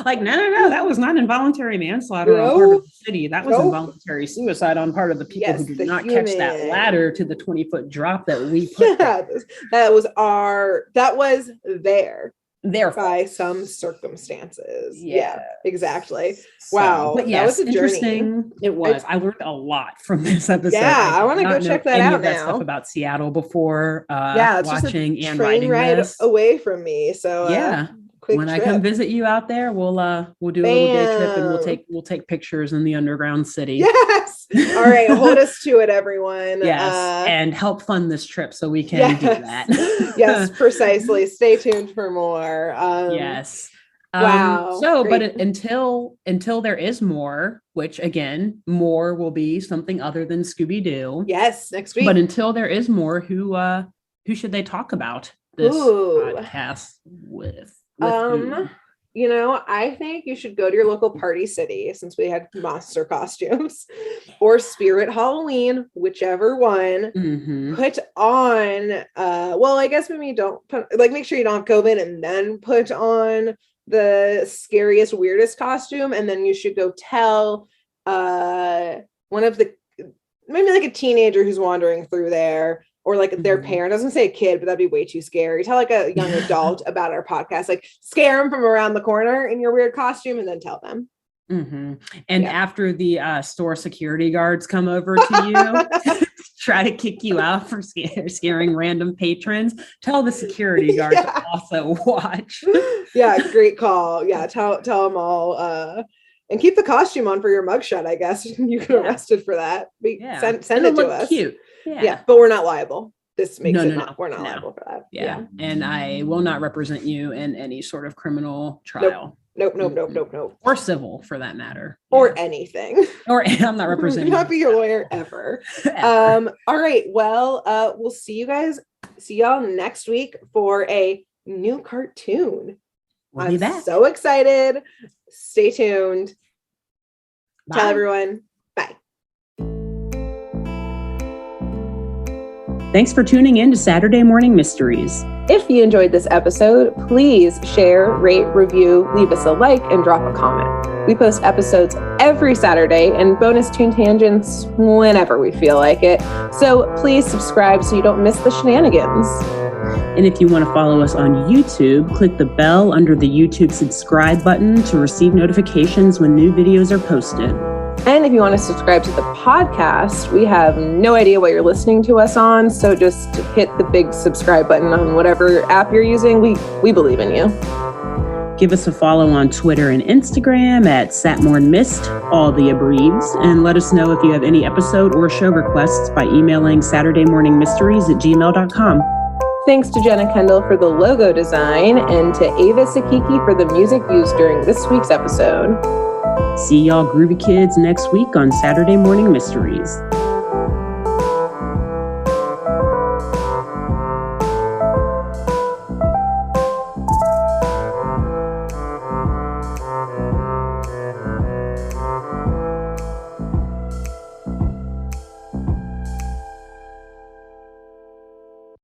Like, no, that was not involuntary manslaughter on part of the city. That was involuntary suicide on part of the people who did not catch that ladder to the 20-foot drop that we put there. That was there by some circumstances. Yeah, exactly. Wow. But yes, that was interesting. It was. I learned a lot from this episode. Yeah, I want to go check that out now. Stuff about Seattle before watching and writing ride this away from me. So when I come visit you out there, we'll do a little day trip, and we'll take pictures in the underground city. Yes. All right. Hold us to it, everyone. Yes. And help fund this trip so we can do that. Yes, precisely. Stay tuned for more. Yes. Wow. But until there is more, which again, more will be something other than Scooby-Doo. Yes, next week. But until there is more, who should they talk about this podcast with? You know, I think you should go to your local party city, since we had monster costumes, or Spirit Halloween, whichever one. Mm-hmm. Put on, I guess maybe don't make sure you don't have COVID, and then put on the scariest, weirdest costume. And then you should go tell one of the, maybe like a teenager who's wandering through there, or like their parent. I was gonna say a kid, but that'd be way too scary. Tell like a young adult about our podcast, like scare them from around the corner in your weird costume, and then tell them. Mm-hmm. And after the store security guards come over to you, try to kick you out for scaring random patrons, tell the security guard to also watch. Yeah, great call. Yeah, tell them all. And keep the costume on for your mugshot, I guess. You get arrested for that. Send it to us. Cute. Yeah, but we're not liable. This makes we're not liable for that. Yeah. And I will not represent you in any sort of criminal trial. Nope. Or civil, for that matter. Or anything. Or I'm not representing. Not be your lawyer ever. All right. Well, we'll see y'all next week for a new cartoon. We'll be back. So excited. Stay tuned. Bye. Tell everyone. Bye. Thanks for tuning in to Saturday Morning Mysteries. If you enjoyed this episode, please share, rate, review, leave us a like, and drop a comment. We post episodes every Saturday and bonus tune tangents whenever we feel like it. So please subscribe so you don't miss the shenanigans. And if you want to follow us on YouTube, click the bell under the YouTube subscribe button to receive notifications when new videos are posted. And if you want to subscribe to the podcast, we have no idea what you're listening to us on, so just hit the big subscribe button on whatever app you're using. We believe in you. Give us a follow on Twitter and Instagram at SatmornMist, all the abreves, and let us know if you have any episode or show requests by emailing SaturdayMorningMysteries@gmail.com. Thanks to Jenna Kendall for the logo design, and to Ava Sakiki for the music used during this week's episode. See y'all groovy kids next week on Saturday Morning Mysteries.